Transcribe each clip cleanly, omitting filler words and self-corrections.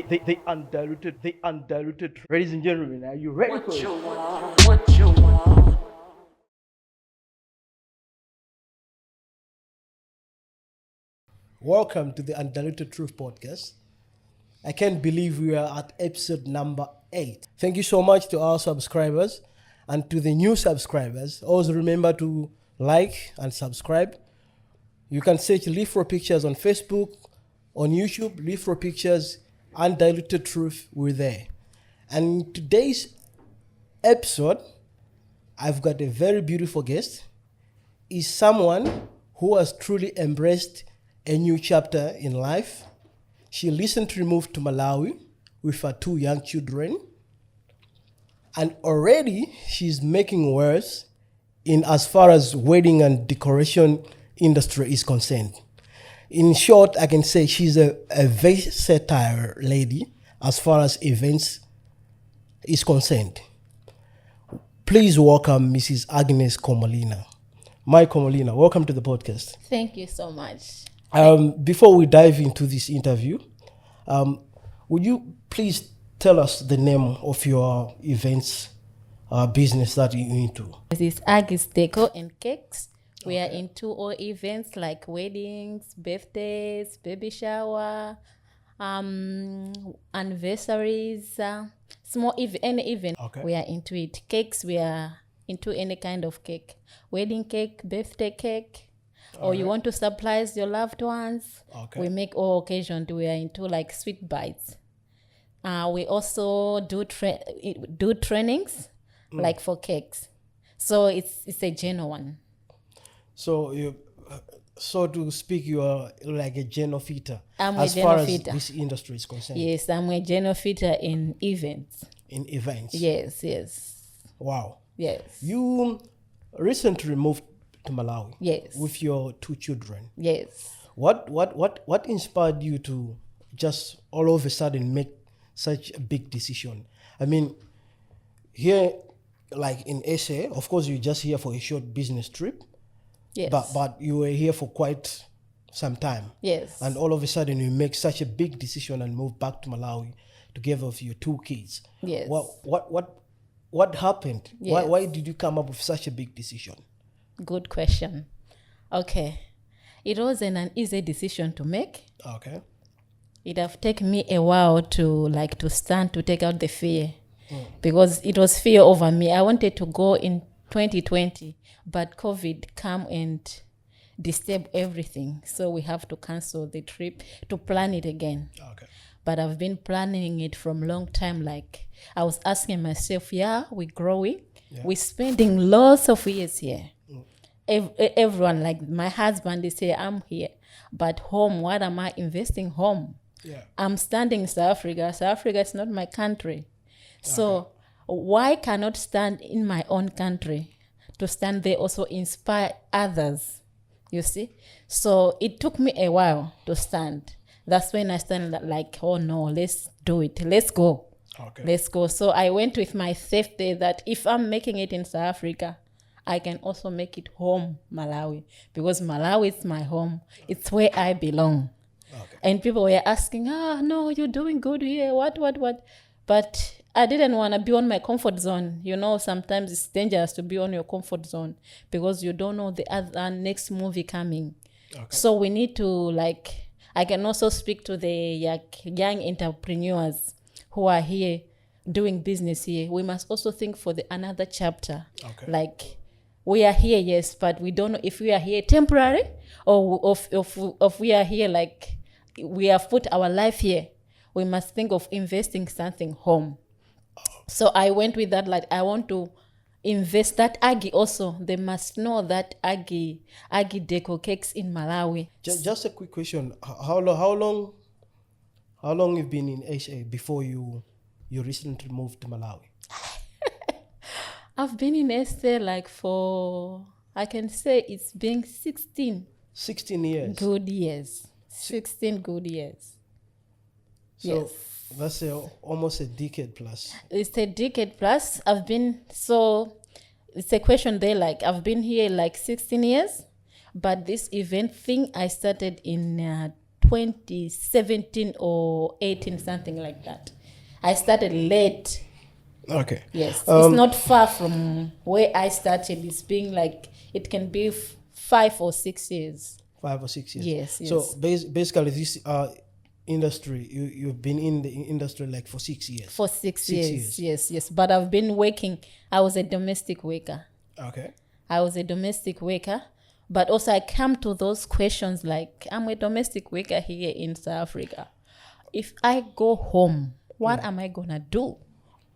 the undiluted. Ladies and gentlemen, are you ready for it? What you want? Welcome to the Undiluted Truth Podcast. I can't believe we are at episode number 8. Thank you so much to our subscribers and to the new subscribers. Always remember to like and subscribe. You can search Live for Pictures on Facebook, on YouTube, Live for Pictures, Undiluted Truth, we're there. And in today's episode, I've got a very beautiful guest. Is someone who has truly embraced a new chapter in life. She recently moved to Malawi with her 2 young children. And already she's making waves in as far as wedding and decoration industry is concerned. In short, I can say she's a versatile lady as far as events is concerned. Please welcome Mrs. Agnes Kolina. My Kolina, welcome to the podcast. Thank you so much. Before we dive into this interview, would you please tell us the name of your events business that you're into? This is Aggie's Deco and Cakes. We are into all events like weddings, birthdays, baby shower, anniversaries, any event. Okay. We are into it. Cakes, we are into any kind of cake. Wedding cake, birthday cake, or you want to surprise your loved ones. Okay. We make all occasions. We are into like sweet bites. We also do trainings like for cakes. So it's a general one. So you, so to speak, you are like a general fitter I'm as a far general as fitter. this industry is concerned. Yes, I'm a general fitter in events. In events. Yes. Wow. Yes. You recently moved to Malawi. Yes. With your 2 children. Yes. What inspired you to just all of a sudden make such a big decision? I mean, here, like in SA, of course, you're just here for a short business trip. Yes. But you were here for quite some time. Yes. And all of a sudden you make such a big decision and move back to Malawi together with your 2 kids. Yes. What happened? Yes. Why did you come up with such a big decision? Good question. Okay. It wasn't an easy decision to make. Okay. It have taken me a while to stand to take out the fear. Because it was fear over me. I wanted to go in 2020, but COVID come and disturb everything. So we have to cancel the trip to plan it again. Okay. But I've been planning it from long time. Like I was asking myself, we're growing. Yeah. We're spending lots of years here. Everyone, like my husband, they say, I'm here. But home, what am I investing home? Yeah. I'm standing in South Africa. South Africa is not my country. So why cannot stand in my own country? To stand there also inspire others, you see? So it took me a while to stand. That's when I started like, oh no, let's do it. Let's go. Okay. Let's go. So I went with my safety that if I'm making it in South Africa, I can also make it home, Malawi. Because Malawi is my home. It's where I belong. Okay. And people were asking, no, you're doing good here. What? But I didn't want to be on my comfort zone. You know, sometimes it's dangerous to be on your comfort zone because you don't know the other next movie coming. Okay. So we need to I can also speak to the young entrepreneurs who are here doing business here. We must also think for the another chapter. Okay. Like we are here, yes, but we don't know if we are here temporary or if we are here like we have put our life here. We must think of investing something home. So I went with that, like I want to invest that Aggie also. They must know that Aggie Deco cakes in Malawi. Just a quick question. How long you've been in SA before you recently moved to Malawi? I've been in SA like for, I can say it's been 16 years. good years. 16 good years. So Yes. that's almost a decade plus. It's a decade plus. It's a question there, like I've been here like 16 years, but this event thing I started in 2017 or 18, something like that. I started late. Okay. Yes, it's not far from where I started. It's being like, it can be 5 or 6 years. 5 or 6 years. Yes, yes. So basically, this industry, you've been in the industry like for 6 years. For 6 years. Yes. But I've been working. I was a domestic worker. Okay. I was a domestic worker. But also I come to those questions like, I'm a domestic worker here in South Africa. If I go home, what am I going to do?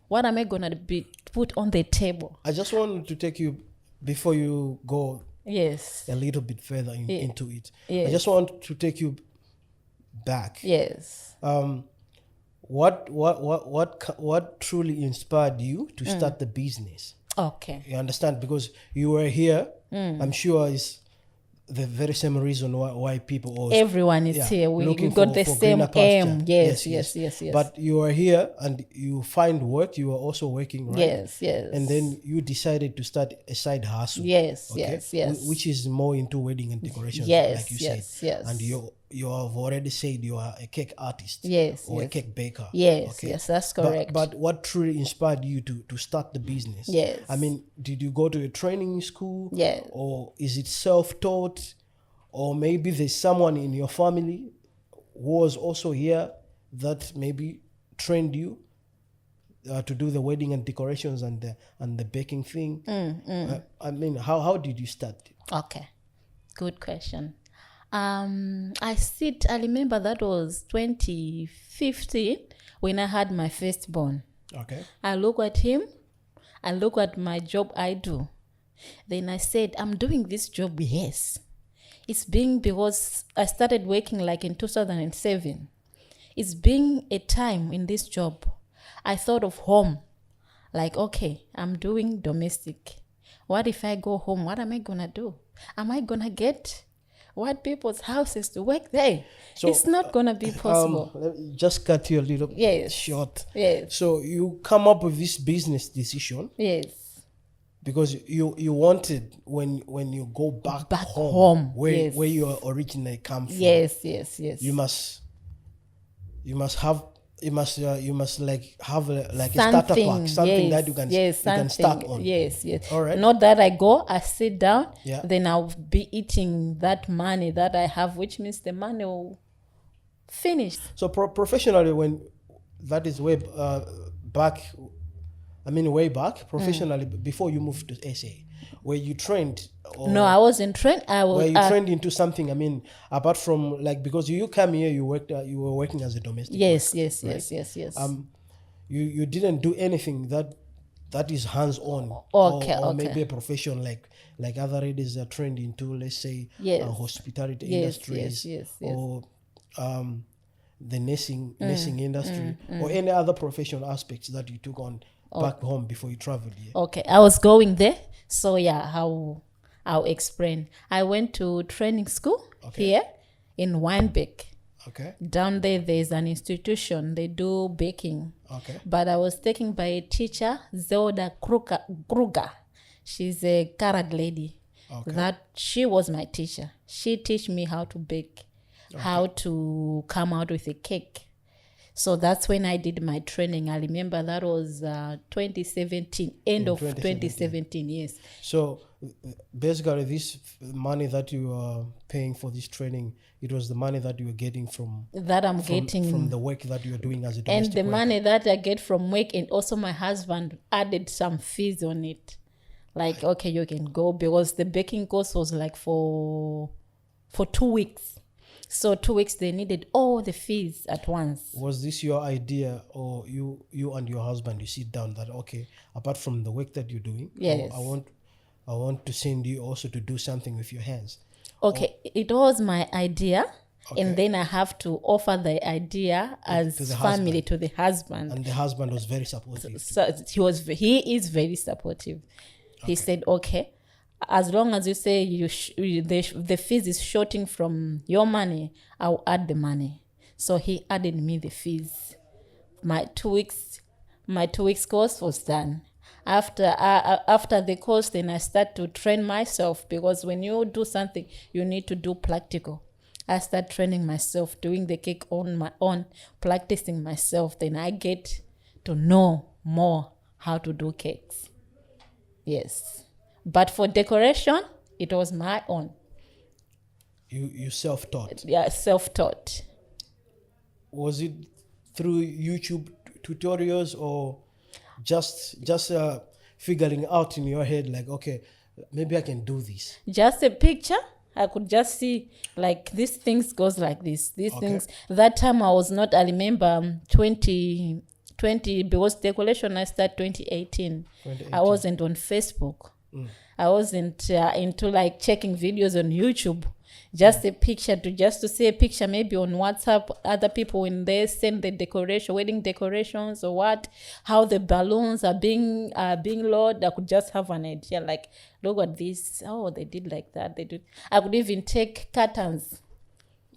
What am I going to be put on the table? I just wanted to take you, before you go Yes. a little bit further into it. Yes. I just want to take you back. Yes. What truly inspired you to start the business? Okay. You understand? Because you were here, I'm sure it's the very same reason why people always, Everyone is here. We looking got for- the for same greener aim. pasture. Yes. But you are here and you find work. You are also working, right? Yes. And then you decided to start a side hustle. Yes. Which is more into wedding and decorations, Yes, like you yes, said. yes. And you have already said you are a cake artist. Yes, Or a yes. cake baker. Yes, that's correct. But what truly inspired you to start the business? Yes. I mean, did you go to a training school? Yes. Or is it self-taught? Or maybe there's someone in your family who was also here that maybe trained you to do the wedding and decorations and the baking thing. I mean, how did you start? Okay, good question. I remember that was 2015 when I had my firstborn. Okay. I look at him, I look at my job I do. Then I said, I'm doing this job, yes. It's being because I started working like in 2007. It's being a time in this job. I thought of home. Like, okay, I'm doing domestic. What if I go home? What am I going to do? Am I going to get white people's houses to work there? So, it's not going to be possible. Let me just cut you a little short. Yes. So you come up with this business decision Yes. because you wanted when you go back home, where yes. where you originally come from. Yes. You must have like have a starter pack, something that you can start on. Yes. All right. Not that I go, I sit down, Yeah. then I'll be eating that money that I have, which means the money will finish. So professionally, when that is way back, way back professionally, before you moved to SA, where you trained? Or No, I wasn't trained. I was where you trained into something? Apart from like, because you come here, you were working as a domestic. Yes. You didn't do anything that is hands on. Okay, or okay. maybe a profession like other ladies are trained into, let's say, Yes. hospitality Yes, industries, yes. or the nursing industry, or any other professional aspects that you took on back home before you traveled here. Okay, I was going there. So yeah, I'll explain. I went to training school here in Wynberg. Okay. Down there's an institution. They do baking. Okay. But I was taken by a teacher, Zelda Kruger. She's a carrot lady. Okay. That she was my teacher. She teach me how to bake, how to come out with a cake. So that's when I did my training. I remember that was 2017, end of 2017, yes. So basically, this money that you are paying for this training, it was the money that you were getting from the work that you are doing as a domestic and the worker. money that I get from work, and also my husband added some fees on it. Like, okay, you can go, because the baking course was like for 2 weeks. So 2 weeks, they needed all the fees at once. Was this your idea, or you and your husband, you sit down that, okay, apart from the work that you're doing, Yes. I want to send you also to do something with your hands. Okay, it was my idea, Okay. and then I have to offer the idea as to the family husband. to the husband. And the husband was very supportive. So he is very supportive. He said, okay, as long as you say the fees is shorting from your money, I'll add the money. So he added me the fees. My 2 weeks course was done. After the course, then I start to train myself, because when you do something, you need to do practical. I start training myself, doing the cake on my own, practicing myself. Then I get to know more how to do cakes. Yes. But for decoration, it was my own. You self-taught. Yeah, self-taught. Was it through YouTube tutorials or just figuring out in your head like, okay, maybe I can do this? Just a picture. I could just see like these things goes like this. These things. That time I was not. I remember 2020 because decoration I started 2018. I wasn't on Facebook. I wasn't into like checking videos on YouTube. Just a picture to see a picture maybe on WhatsApp. Other people when they send the decoration, wedding decorations or what, how the balloons are being loaded. I could just have an idea like, look at this. Oh, they did like that. They did. I could even take curtains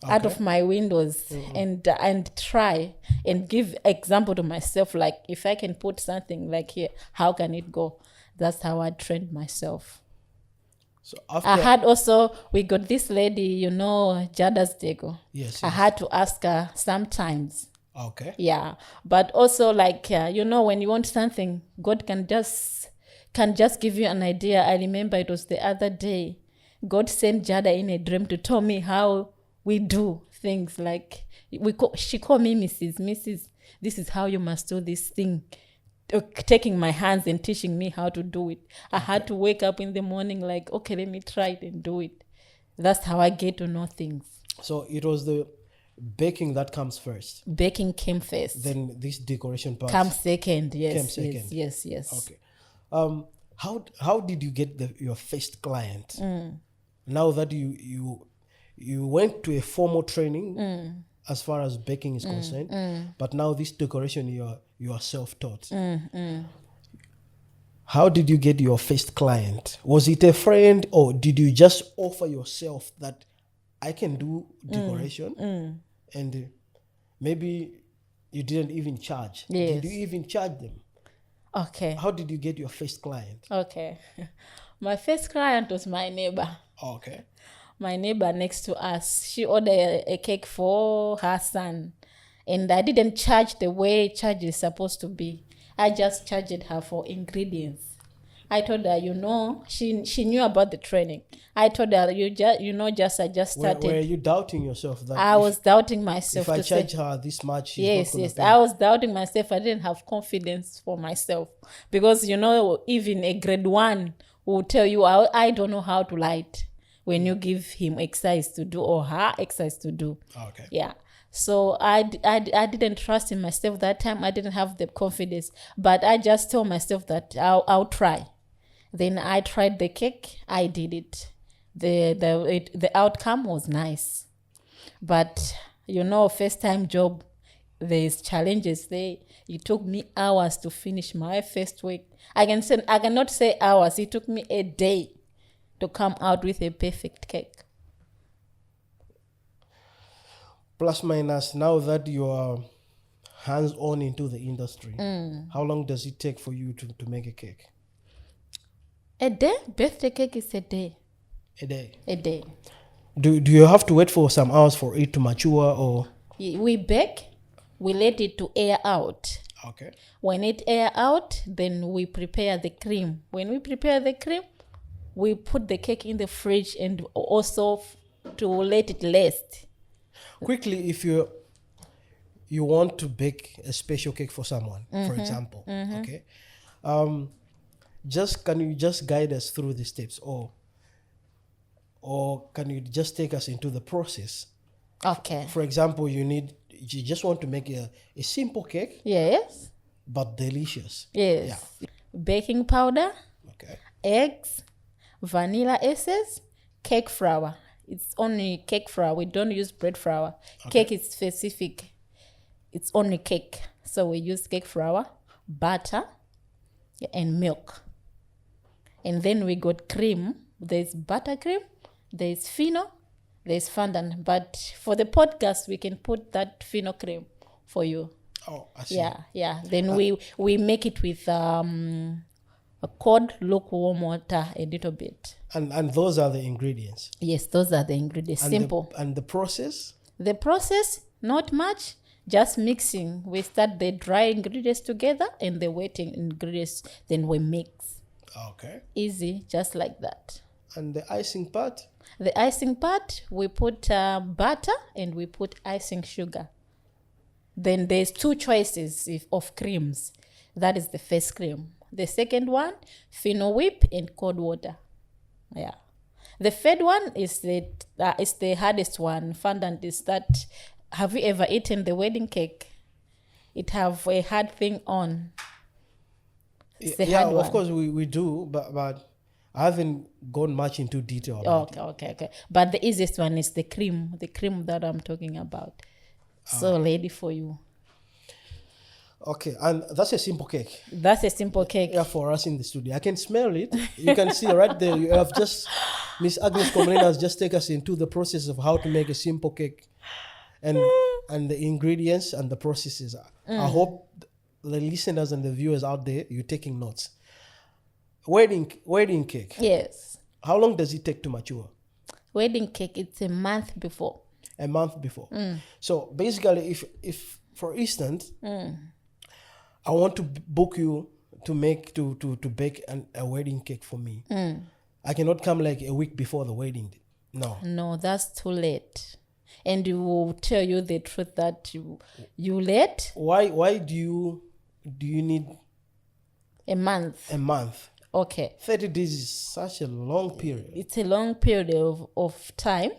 out of my windows and try and give example to myself. Like if I can put something like here, how can it go? That's how I trained myself. So after I had also, we got this lady, you know, Jada's Deco. Yes. I had to ask her sometimes. Okay. Yeah. But also like, you know, when you want something, God can just give you an idea. I remember it was the other day. God sent Jada in a dream to tell me how we do things. Like she called me Mrs. This is how you must do this thing. Taking my hands and teaching me how to do it. I had to wake up in the morning like, okay, let me try it and do it. That's how I get to know things. So it was the baking that comes first. Baking came first. Then this decoration part comes second. Yes. Came second. Yes. Okay. How did you get your first client? Now that you went to a formal training as far as baking is concerned, but now this decoration you are self-taught. How did you get your first client? Was it a friend or did you just offer yourself that I can do decoration? And maybe you didn't even charge. Yes. Did you even charge them? Okay. How did you get your first client? Okay. My first client was my neighbor. Okay. My neighbor next to us. She ordered a cake for her son. And I didn't charge the way charge is supposed to be. I just charged her for ingredients. I told her, you know, she knew about the training. I told her, I just started. Were you doubting yourself? That I was doubting myself. If I charge her this much, she's not gonna pay. I was doubting myself. I didn't have confidence for myself. Because, you know, even a grade 1 will tell you, I don't know how to light when you give him exercise to do or her exercise to do. Okay. Yeah. So I didn't trust in myself that time. I didn't have the confidence. But I just told myself that I'll try. Then I tried the cake. I did it. The outcome was nice. But, you know, first time job, there's challenges there. It took me hours to finish my first week. I cannot say hours. It took me a day to come out with a perfect cake. Plus minus, now that you are hands-on into the industry, how long does it take for you to make a cake? A day? Birthday cake is a day. A day? A day. Do you have to wait for some hours for it to mature or? We bake, we let it to air out. Okay. When it air out, then we prepare the cream. When we prepare the cream, we put the cake in the fridge and also to let it last. Quickly, if you want to bake a special cake for someone, for example, okay, can you just guide us through the steps, or can you just take us into the process? Okay. For example, you just want to make a simple cake. Yes. But delicious. Yes. Yeah. Baking powder. Okay. Eggs, vanilla essence, cake flour. It's only cake flour. We don't use bread flour. Okay. Cake is specific. It's only cake. So we use cake flour, butter, and milk. And then we got cream. There's buttercream, there's fino, there's fondant. But for the podcast, we can put that fino cream for you. Oh, I see. Yeah. Then we make it with a cold lukewarm water a little bit. And those are the ingredients. Yes, those are the ingredients. And Simple. And the process? The process, not much, just mixing. We start the dry ingredients together and the wet ingredients, then we mix. Okay. Easy, just like that. And the icing part? The icing part, we put butter and we put icing sugar. Then there's 2 choices of creams. That is the first cream. The second one, phenol whip and cold water. Yeah. The third one is the hardest one. Fondant is that. Have you ever eaten the wedding cake? It have a hard thing on. It's the hard one. Of course we do, but I haven't gone much into detail about it. Okay. But the easiest one is the cream that I'm talking about. So ready for you. Okay, and that's a simple cake. That's a simple cake. Yeah, for us in the studio. I can smell it. You can see right there. You have just, Miss Agnes Kolina has just taken us into the process of how to make a simple cake. And the ingredients and the processes. I hope the listeners and the viewers out there, you're taking notes. Wedding cake. Yes. How long does it take to mature? Wedding cake, it's a month before. A month before. So basically, if for instance, I want to book you to bake a wedding cake for me, I cannot come like a week before the wedding. No, that's too late. And you will tell you the truth that you late. Why do you need a month? A month. Okay. 30 days is such a long period. It's a long period of time.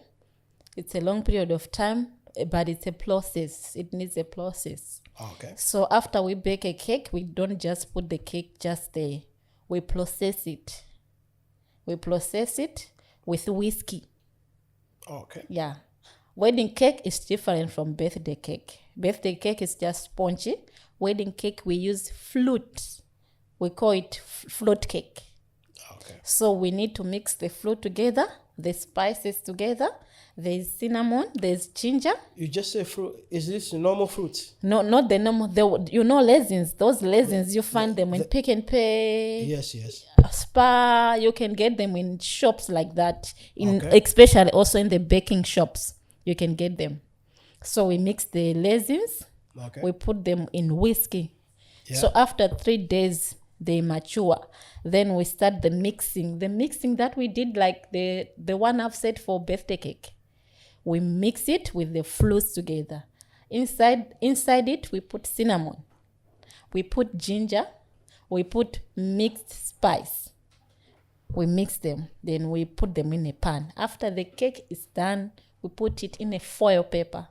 It's a long period of time, but it's a process. It needs a process. Okay. So after we bake a cake, we don't just put the cake just there. We process it. We process it with whiskey. Okay. Yeah. Wedding cake is different from birthday cake. Birthday cake is just spongy. Wedding cake, we use fruit. We call it fruit cake. Okay. So we need to mix the fruit together, the spices together. There's cinnamon, there's ginger. You just say fruit. Is this normal fruits? No, not the normal. Raisins. Those raisins, you find them in Pick and Pay. Yes. Spa. You can get them in shops like that. Especially also in the baking shops, you can get them. So we mix the raisins. Okay. We put them in whiskey. Yeah. So after 3 days, they mature. Then we start the mixing. The mixing that we did, like the one I've said for birthday cake. We mix it with the fruits together. Inside it, we put cinnamon. We put ginger. We put mixed spice. We mix them. Then we put them in a pan. After the cake is done, we put it in a foil paper.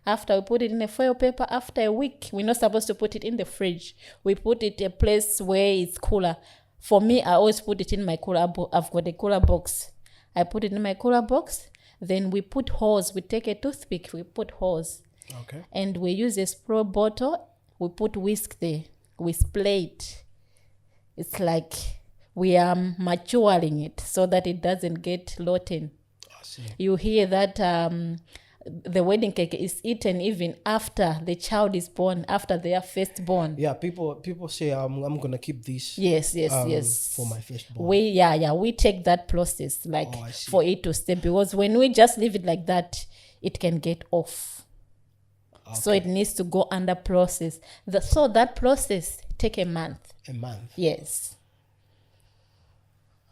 After we put it in a foil paper, after a week, we're not supposed to put it in the fridge. We put it in a place where it's cooler. For me, I always put it in my cooler box. I've got a cooler box. I put it in my cooler box. Then we put hose. We take a toothpick. We put hose. Okay. And we use a spray bottle. We put whisk there. We spray it. It's like we are maturing it so that it doesn't get rotten. I see. You hear that the wedding cake is eaten even after the child is born, after they are first born. Yeah, people say I'm gonna keep this. Yes. For my firstborn. We take that process for it to stay, because when we just leave it like that, it can get off. Okay. So it needs to go under process. So that process take a month. A month. Yes.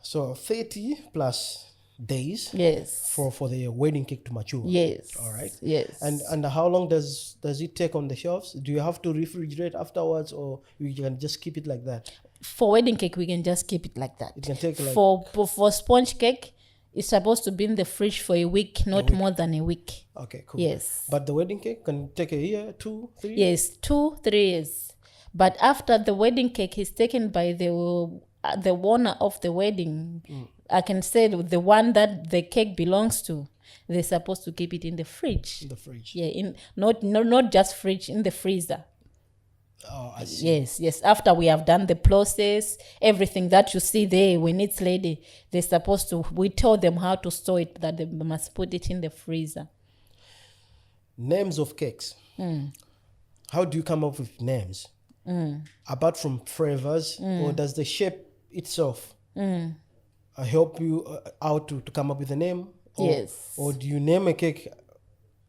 So 30 plus days. Yes. For the wedding cake to mature. Yes. All right. Yes. And how long does it take on the shelves? Do you have to refrigerate afterwards, or you can just keep it like that? For wedding cake, we can just keep it like that. It can take like for sponge cake, it's supposed to be in the fridge for a week, not more than a week. Okay, cool. Yes. But the wedding cake can take a year, 2, 3? Yes, 2-3 years. But after the wedding cake is taken by the owner of the wedding, I can say the one that the cake belongs to, they're supposed to keep it in the fridge. In the fridge. Yeah, not just fridge, in the freezer. Oh, I see. Yes. After we have done the process, everything that you see there, when it's ready, they're supposed to, we tell them how to store it, that they must put it in the freezer. Names of cakes. How do you come up with names? Apart from flavors, or does the shape itself help you out to come up with a name? Or, Yes. Or do you name a cake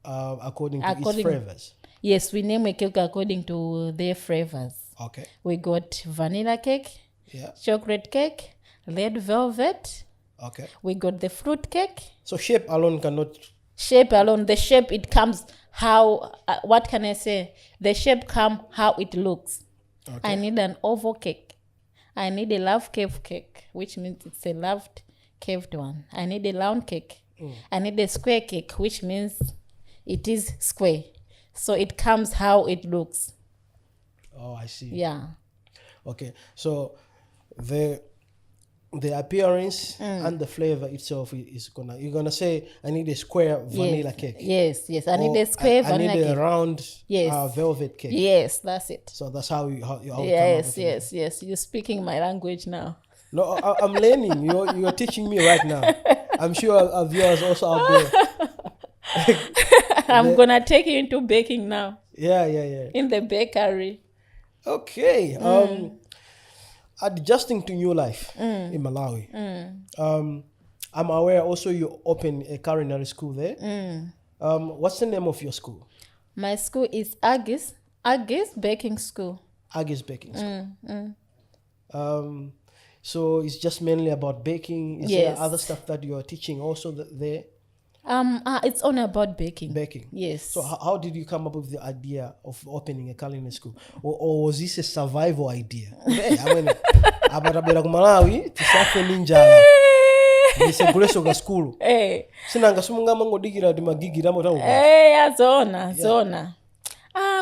according to its flavors? Yes, we name a cake according to their flavors. Okay. We got vanilla cake, Yeah. chocolate cake, red velvet. Okay. We got the fruit cake. So shape alone cannot. Shape alone, the shape, it comes how, what can I say? The shape come how it looks. Okay. I need an oval cake. I need a love cave cake, which means it's a loved caved one. I need a round cake. I need a square cake, which means it is square. So it comes how it looks. Oh, I see. Yeah. Okay. So the appearance and the flavor itself is you're gonna say I need a square vanilla cake. Yes. I Or need a square vanilla I need cake. a round velvet cake. Yes, that's it. So that's how you come up with it. Yes. You're speaking my language now. No, I'm learning. You're teaching me right now. I'm sure our viewers also out there. I'm gonna take you into baking now. Yeah. In the bakery. Okay. Adjusting to new life in Malawi. I'm aware also you open a culinary school there. What's the name of your school? My school is Aggie's Baking School. Aggie's Baking School. So it's just mainly about baking. Is there other stuff that you are teaching also there? It's only about baking. Baking. Yes. So how did you come up with the idea of opening a culinary school? Or was this a survival idea? Abarabera ku Malawi tisafe ninjala. Niseguleso ga school. Sinanga sumunga mangodikira ndi magigira motawo. Azona.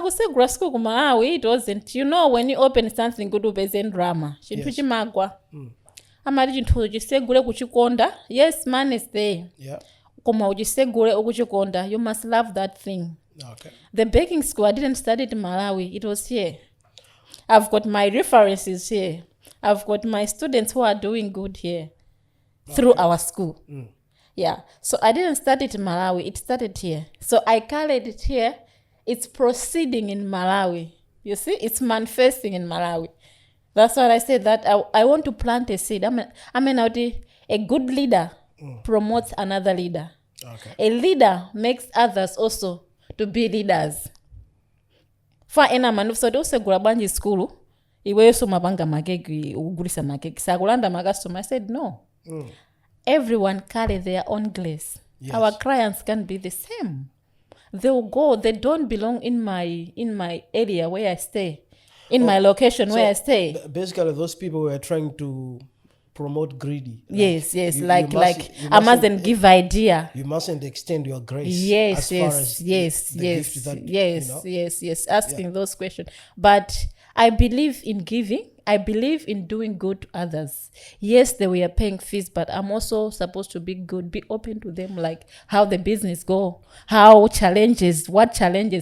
Kusegula school ku Malawi, it wasn't. You know, when you open something good ubeze drama. Chinthu chimagwa. Amali chinthu chisegule kuchikonda. Yes, man is there. Yeah. Koma ujisegule ukuchikonda, you must love that thing. Okay. The baking school, I didn't study it in Malawi. It was here. I've got my references here. I've got my students who are doing good here through our school. Yeah. So I didn't study it in Malawi. It started here. So I carried it here. It's proceeding in Malawi. You see, it's manifesting in Malawi. That's why I said that I want to plant a seed. A good leader promotes another leader. Okay. A leader makes others also to be leaders. For ena manufacturer usegula banji school, iwe so mabanga makeki ugulisa makeki. Sakulanda makasoma. I said no. Everyone carry their own glass. Yes. Our clients can be the same. They will go. They don't belong in my area where I stay, in my location where I stay. Basically, those people were trying to promote greedy. Yes. I mustn't give idea. You mustn't extend your grace. Yes. Asking those questions. But I believe in giving. I believe in doing good to others. Yes, they were paying fees, but I'm also supposed to be good, be open to them, like how the business go, what challenges,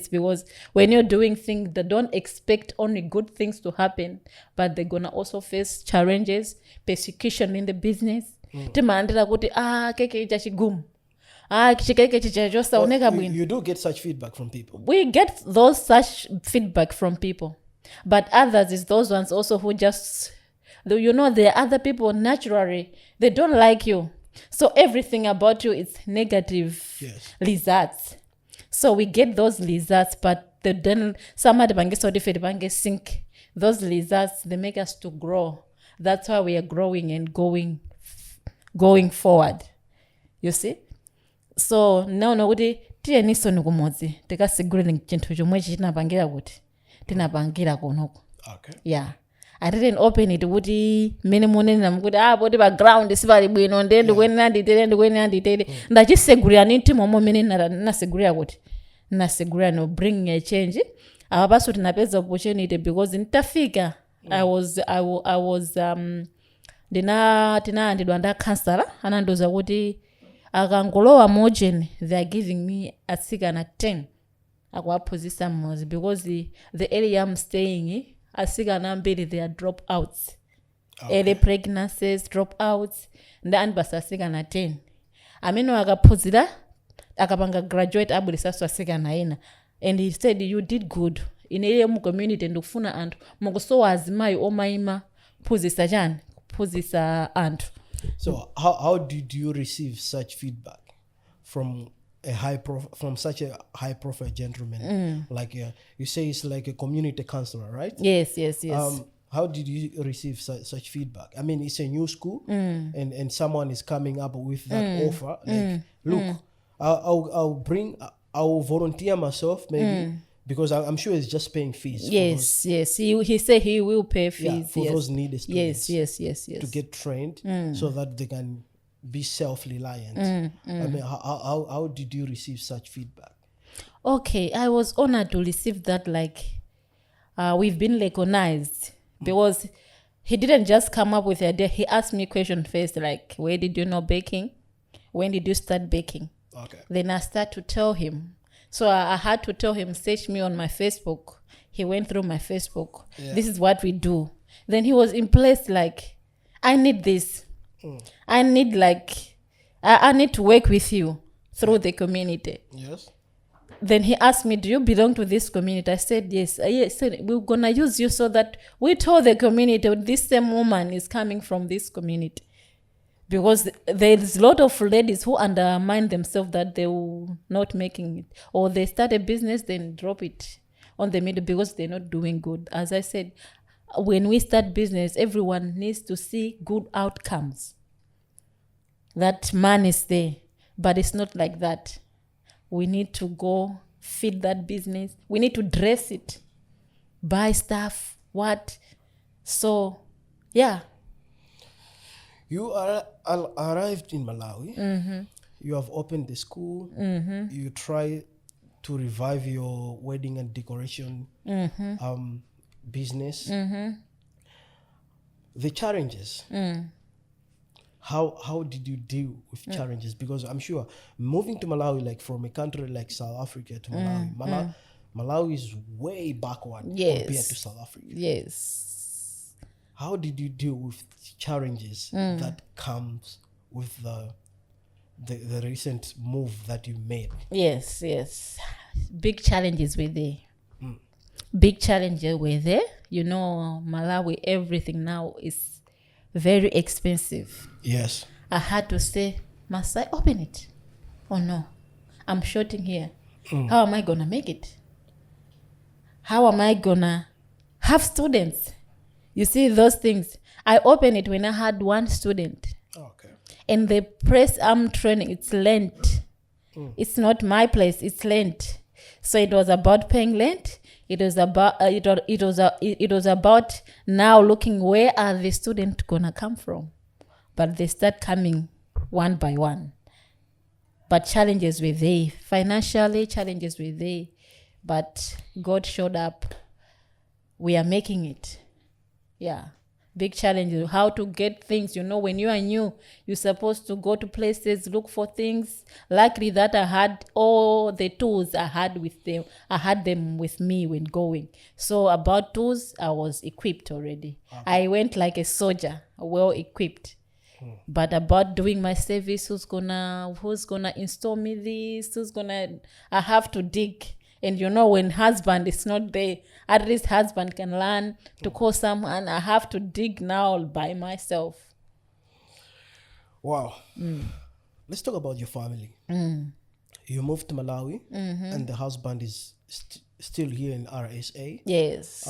because when you're doing things, they don't expect only good things to happen, but they're gonna also face challenges, persecution in the business. You do get such feedback from people. We get such feedback from people. But others is those ones also who just, there are other people naturally, they don't like you. So everything about you is negative results. So we get those results, but then some of the sink. Those results, they make us to grow. That's why we are growing and going forward. You see? So now tiye niso nukumodzi. Teka siguri chintu chomwe chinapangira kuti. Tinapangira konoko. Okay. Yeah. I didn't open it kuti mene monene namukuti poti background sipali bwino ndende kwenanditele ndachisegurira niti momo mene nasegurira kuti nasegurira no bring a change. Apaso tinapeza opportunity because nitafika I was tinaandidwa nda counselor anandoza kuti akangolowa mojeni they are giving me asikana 10 akuwaphunzisa mmozi because the area I'm staying asikana mbiri they are dropouts. Early pregnancies, dropouts, ndani basa asikana 10. Amino akaphunzira akapanga graduate abulisaso asikana ena. And he said you did good in area mu community ndikufuna anthu mukusowa azimayi omayima phunzisa chani kuphuzisa anthu. So how did you receive such feedback from such a high profile gentleman? Like you say it's like a community counselor, right? Yes. How did you receive such feedback? I mean, it's a new school, and someone is coming up with that offer. Like, look, I'll volunteer myself, maybe, because I'm sure it's just paying fees. Yes. He said he will pay fees. For those needy students. Yes. To get trained so that they can be self-reliant. I mean, how did you receive such feedback? Okay, I was honored to receive that. Like, we've been recognized because he didn't just come up with the idea. He asked me a question first, like, where did you know baking? When did you start baking? Okay. Then I start to tell him. So I had to tell him, search me on my Facebook. He went through my Facebook. Yeah. This is what we do. Then he was impressed, like, I need this. I need, like, I need to work with you through the community. Yes. Then he asked me, do you belong to this community? I said, yes. He said, we're going to use you so that we told the community this same woman is coming from this community. Because there's a lot of ladies who undermine themselves that they will not making it. Or they start a business, then drop it on the middle because they're not doing good. As I said, when we start business, everyone needs to see good outcomes. That man is there. But it's not like that. We need to go feed that business. We need to dress it, buy stuff, what. So, yeah. You arrived in Malawi. You have opened the school. You try to revive your wedding and decoration business. The challenges. How did you deal with challenges? Because I'm sure moving to Malawi, like from a country like South Africa to Malawi, Malawi is way backward compared to South Africa. Yes. How did you deal with challenges that comes with the recent move that you made? Yes. Big challenges were there. Big challenges were there. You know, Malawi, everything now is very expensive. Yes. I had to say, must I open it? Oh no, I'm shorting here. How am I gonna make it? How am I gonna have students? You see those things. I opened it when I had one student. Okay. And the place I'm training, it's Lent. It's not my place, it's Lent. So it was about paying rent. It was about it was about now looking where are the students gonna come from, but they start coming one by one. But challenges were there, financially challenges were there, but God showed up. We are making it. Yeah. Big challenge, how to get things. You know, when you are new, you're supposed to go to places, look for things. Luckily that I had all the tools I had them with me when going. So about tools, I was equipped already. Okay. I went like a soldier, well equipped. But about doing my service, who's gonna install me this? I have to dig. And you know, when husband is not there, at least husband can learn to call someone. I have to dig now by myself. Wow. Let's talk about your family. You moved to Malawi, and the husband is still here in RSA. Yes.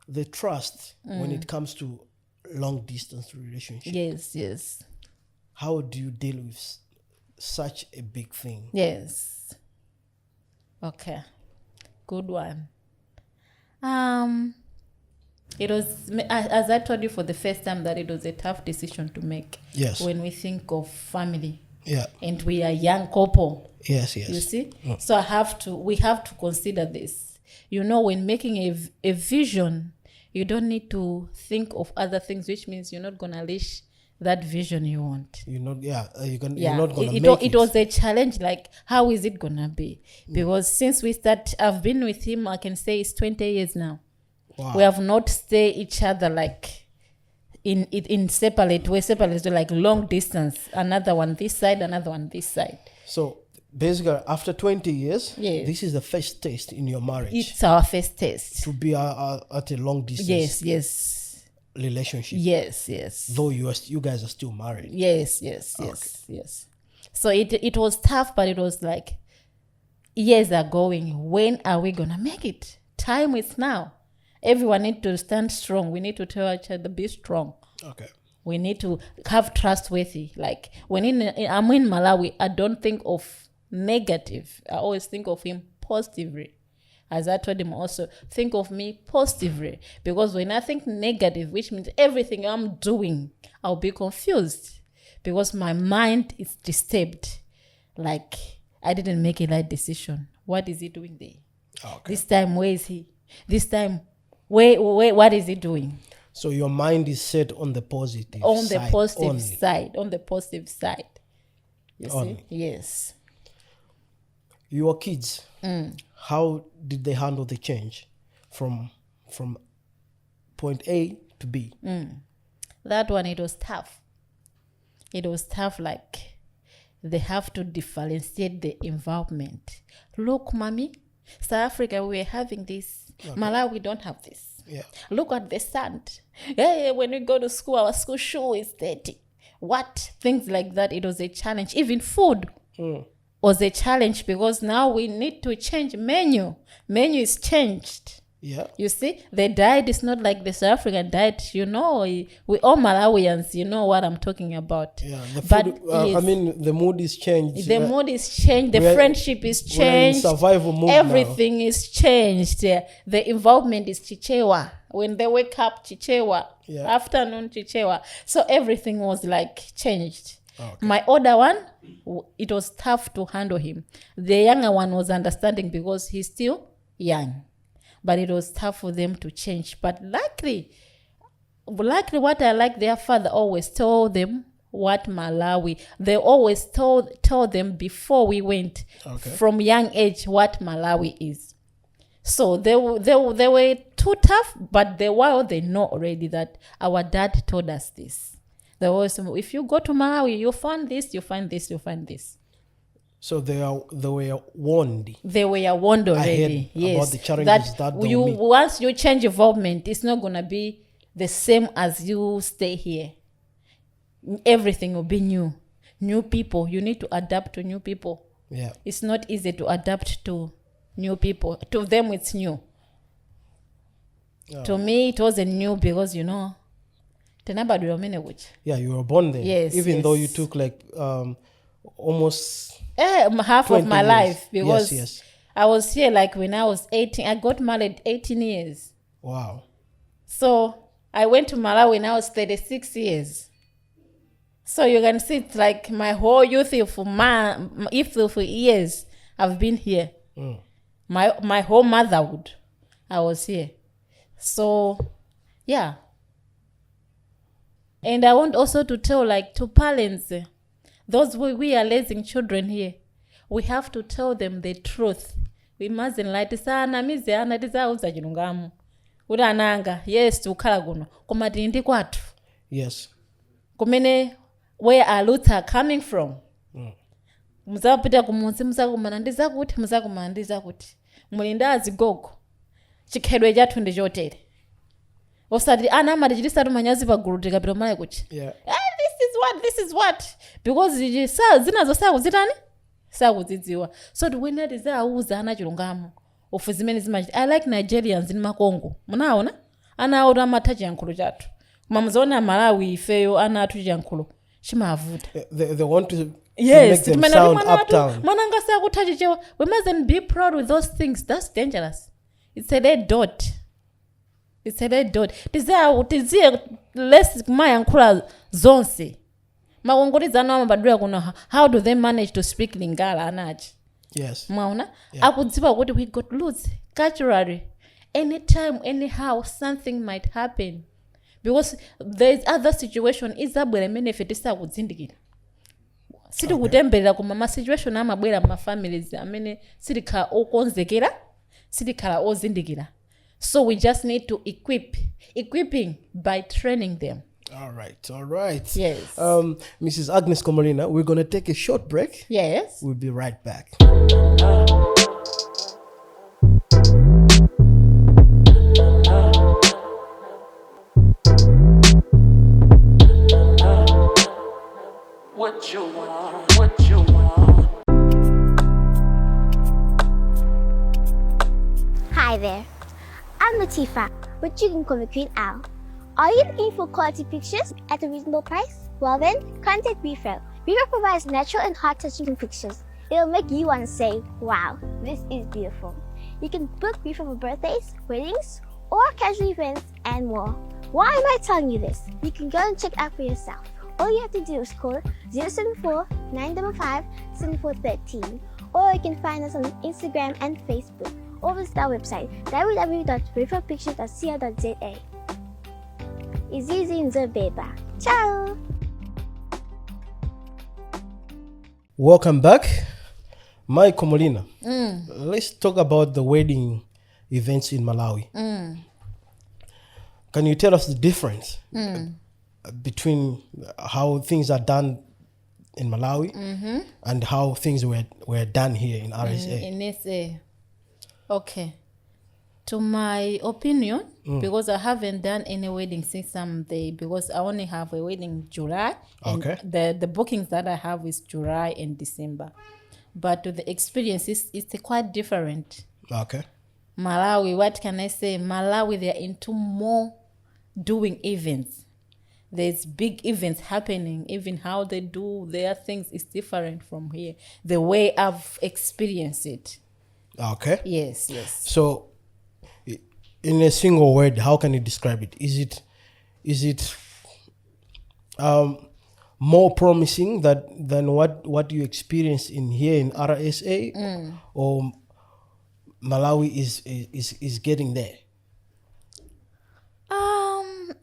The trust when it comes to long distance relationship. Yes. How do you deal with such a big thing? Yes. Okay, good one. It was, as I told you for the first time, that it was a tough decision to make. Yes. When we think of family. Yeah. And we are young couple. Yes. You see? So we have to consider this. You know, when making a vision, you don't need to think of other things, which means you're not gonna reach that vision you want. You're not gonna make it. It was a challenge, like how is it gonna be? Because since I've been with him, I can say it's 20 years now. Wow. We have not stayed each other like in separate. We're separate, like long distance. Another one this side, another one this side. So basically, after 20 years, yes, this is the first test in your marriage. It's our first test to be at a long distance. Yes. relationship. Yes. Though you guys are still married. Yes. So it was tough, but it was like, years are going. When are we gonna make it? Time is now. Everyone need to stand strong. We need to tell each other, be strong. Okay. We need to have trustworthy. Like when I'm in Malawi, I don't think of negative. I always think of him positively. As I told him also, think of me positively. Because when I think negative, which means everything I'm doing, I'll be confused. Because my mind is disturbed. Like, I didn't make a right decision. What is he doing there? Okay. This time, where is he? This time, where what is he doing? So your mind is set on the positive On side the positive only. side. On the positive side. You Only. see? Yes. Your kids, how did they handle the change from point A to B? That one, it was tough. It was tough, like, they have to differentiate the environment. Look, mommy, South Africa, we're having this. Okay. Malawi, we don't have this. Yeah. Look at the sand. Hey, when we go to school, our school shoe is dirty. What? Things like that. It was a challenge. Even food was a challenge because now we need to change menu. Menu is changed. Yeah. You see, the diet is not like the South African diet. You know, we all Malawians, you know what I'm talking about. Yeah, the But food, yes, I mean, the mood is changed. the mood is changed. The we're- friendship is we're in changed. survival mode now. Everything is changed. The involvement is chichewa. When they wake up, chichewa. Yeah. Afternoon, chichewa. So everything was like changed. Okay. My older one, it was tough to handle him. The younger one was understanding because he's still young. But it was tough for them to change. But luckily what I like, their father always told them what Malawi. They always told them before we went, from young age, what Malawi is. So they were too tough, but they know already that our dad told us this. They always, if you go to Malawi, you'll find this, you'll find this, you'll find this. So they were warned. They were warned already. Ahead Yes, about the challenges that they'll you meet. once you change involvement, it's not gonna be the same as you stay here. Everything will be new. New people. You need to adapt to new people. Yeah. It's not easy to adapt to new people. To them, it's new. To me, it wasn't new because Yeah, you were born there. Yes, Even though you yes. took like almost half of 20 my years. life because Yes. I was here like when I was 18. I got married 18 years. Wow. So I went to Malawi when I was 36 years. So you can see it's like my whole youth for years I've been here. My whole motherhood, I was here. So, yeah. And I want also to tell to parents, those we are raising children here, we have to tell them the truth. We mustn't lie. Tisana miziana tizauza chilungamu. Kuti ananga, yes, tukhala kuno. Koma tili ndi kwathu. Yes. Kumene where our roots are coming from. Muzapita kumudzi muzakumana ndizakuti. Muli ndi azigogo. Chikhedwe chathu ndi chotere. Osati ana amati chitisatu manyazi pagulu tikapita mali kuti. Yeah. This is what. Because zinazo sakuzitani? Sakuzidziwa. So tiwene tizauza ana chilungamo. Ofu zimene zimachita. I like Nigerians in Makongo. Munaona? Ana awo amatha chiyankhulo chathu. Koma muzaona Malawi ifeyo ana athu chiyankhulo. Chimavuta. They want to Yes, make them sound uptown. Mananga sakutha chichewa. We mustn't be proud with those things. That's dangerous. It's a red dot. Tiziye less kumayankhula zonse. Makongolizana amabadwira kuno. How do they manage to speak Lingala anachi? Yes. Mwaona? Yeah. Akudziwa kuti we got roots culturally. Anytime, anyhow, something might happen. Because there is other situation izabwera imene fe tisakudzindikira. Siti kutemberera koma ma situation amabwera ma families amene sitikhala okonzekera, sitikhala ozindikira. So we just need to equipping by training them. All right. Yes. Mrs. Agnes Kolina, we're going to take a short break. Yes. We'll be right back. there. I'm Latifa, but you can call me Queen Al. Are you looking for quality pictures at a reasonable price? Well then, contact Refill. Refill provides natural and heart-touching pictures. It'll make you want to say, wow, this is beautiful. You can book Refill for birthdays, weddings, or casual events, and more. Why am I telling you this? You can go and check out for yourself. All you have to do is call 074-955-7413, or you can find us on Instagram and Facebook, or visit our website www.refillpictures.co.za. Izizi Nzobeba. Ciao! Welcome back. My khomolina. Let's talk about the wedding events in Malawi. Can you tell us the difference between how things are done in Malawi and how things were done here in RSA? In SA. Okay. To my opinion, because I haven't done any wedding since I'm there, because I only have a wedding in July. And the bookings that I have is July and December. But to the experience, it's quite different. Okay. Malawi, what can I say? Malawi, they're into more doing events. There's big events happening. Even how they do their things is different from here. The way I've experienced it. Okay. Yes. So, in a single word, how can you describe it? Is it more promising than what you experience in here in RSA, or Malawi is getting there?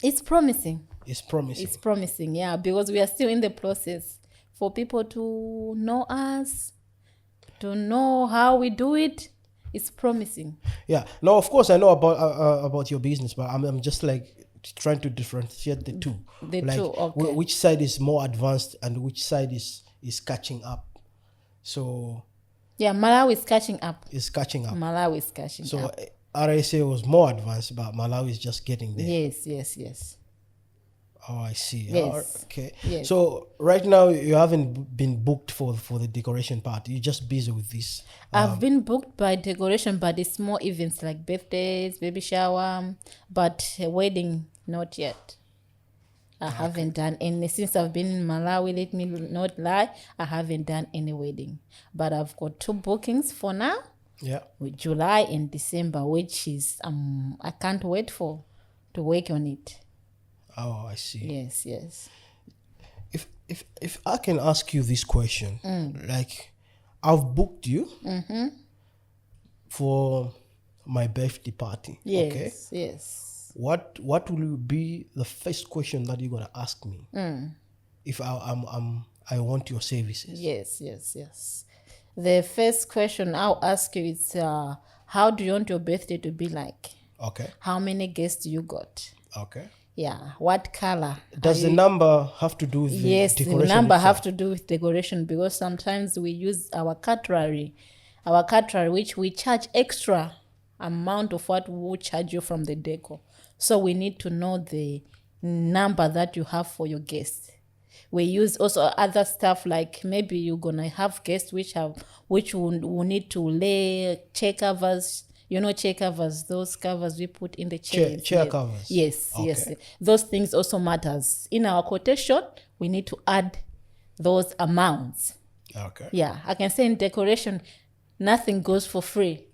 It's promising. It's promising. It's promising, yeah, because we are still in the process for people to know us, to know how we do it. It's promising. Yeah. No, of course I know about your business, but I'm just like trying to differentiate the two. Okay. Which side is more advanced and which side is catching up. So yeah, Malawi is catching up. It's catching up. Malawi is catching up. So RSA was more advanced, but Malawi is just getting there. Yes. Oh, I see. Yes. Okay. Yes. So right now you haven't been booked for the decoration part. You're just busy with this. I've been booked by decoration, but it's more events like birthdays, baby shower, but wedding, not yet. I haven't done any. Since I've been in Malawi, let me not lie, I haven't done any wedding. But I've got 2 bookings for now. Yeah. With July and December, which is I can't wait to work on it. Oh, I see. Yes. If I can ask you this question, like I've booked you for my birthday party. Yes. Okay. Yes. What will be the first question that you're gonna ask me if I want your services? Yes. The first question I'll ask you is, how do you want your birthday to be like? Okay. How many guests you got? Okay. Yeah. What color? Does the number have to do with the decoration? Yes, the number itself? have to do with decoration, because sometimes we use our cutlery, which we charge extra amount of what we will charge you from the deco. So we need to know the number that you have for your guests. We use also other stuff, like maybe you're gonna have guests which will need to lay chair covers. You know, chair covers, those covers we put in the chairs. Chair covers. Yes. Okay. Those things also matters. In our quotation, we need to add those amounts. Okay. Yeah, I can say in decoration, nothing goes for free.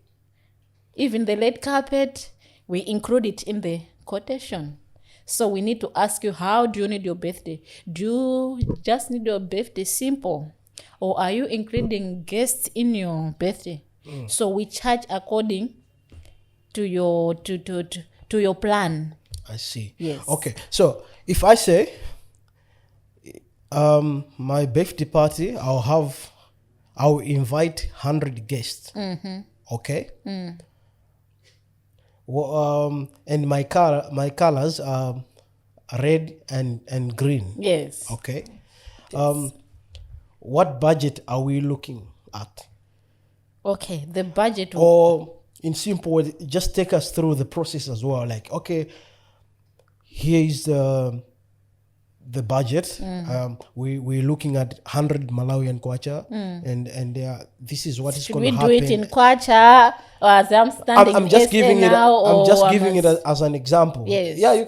Even the red carpet, we include it in the quotation. So we need to ask you, how do you need your birthday? Do you just need your birthday simple? Or are you including guests in your birthday? So we charge according to your plan. I see. Yes. Okay. So if I say my birthday party, I'll invite 100 guests. Okay. Well, and my colors are red and green. Yes. Okay. What budget are we looking at? Okay, the budget. Or in simple words, just take us through the process as well. Like, okay, here is the the budget. We're looking at 100 Malawian kwacha, and this is what is Should going we to do happen. it in kwacha, or as I'm standing I'm just SA giving it. now, I'm or just I giving it must- as an example. Yes. Yeah, you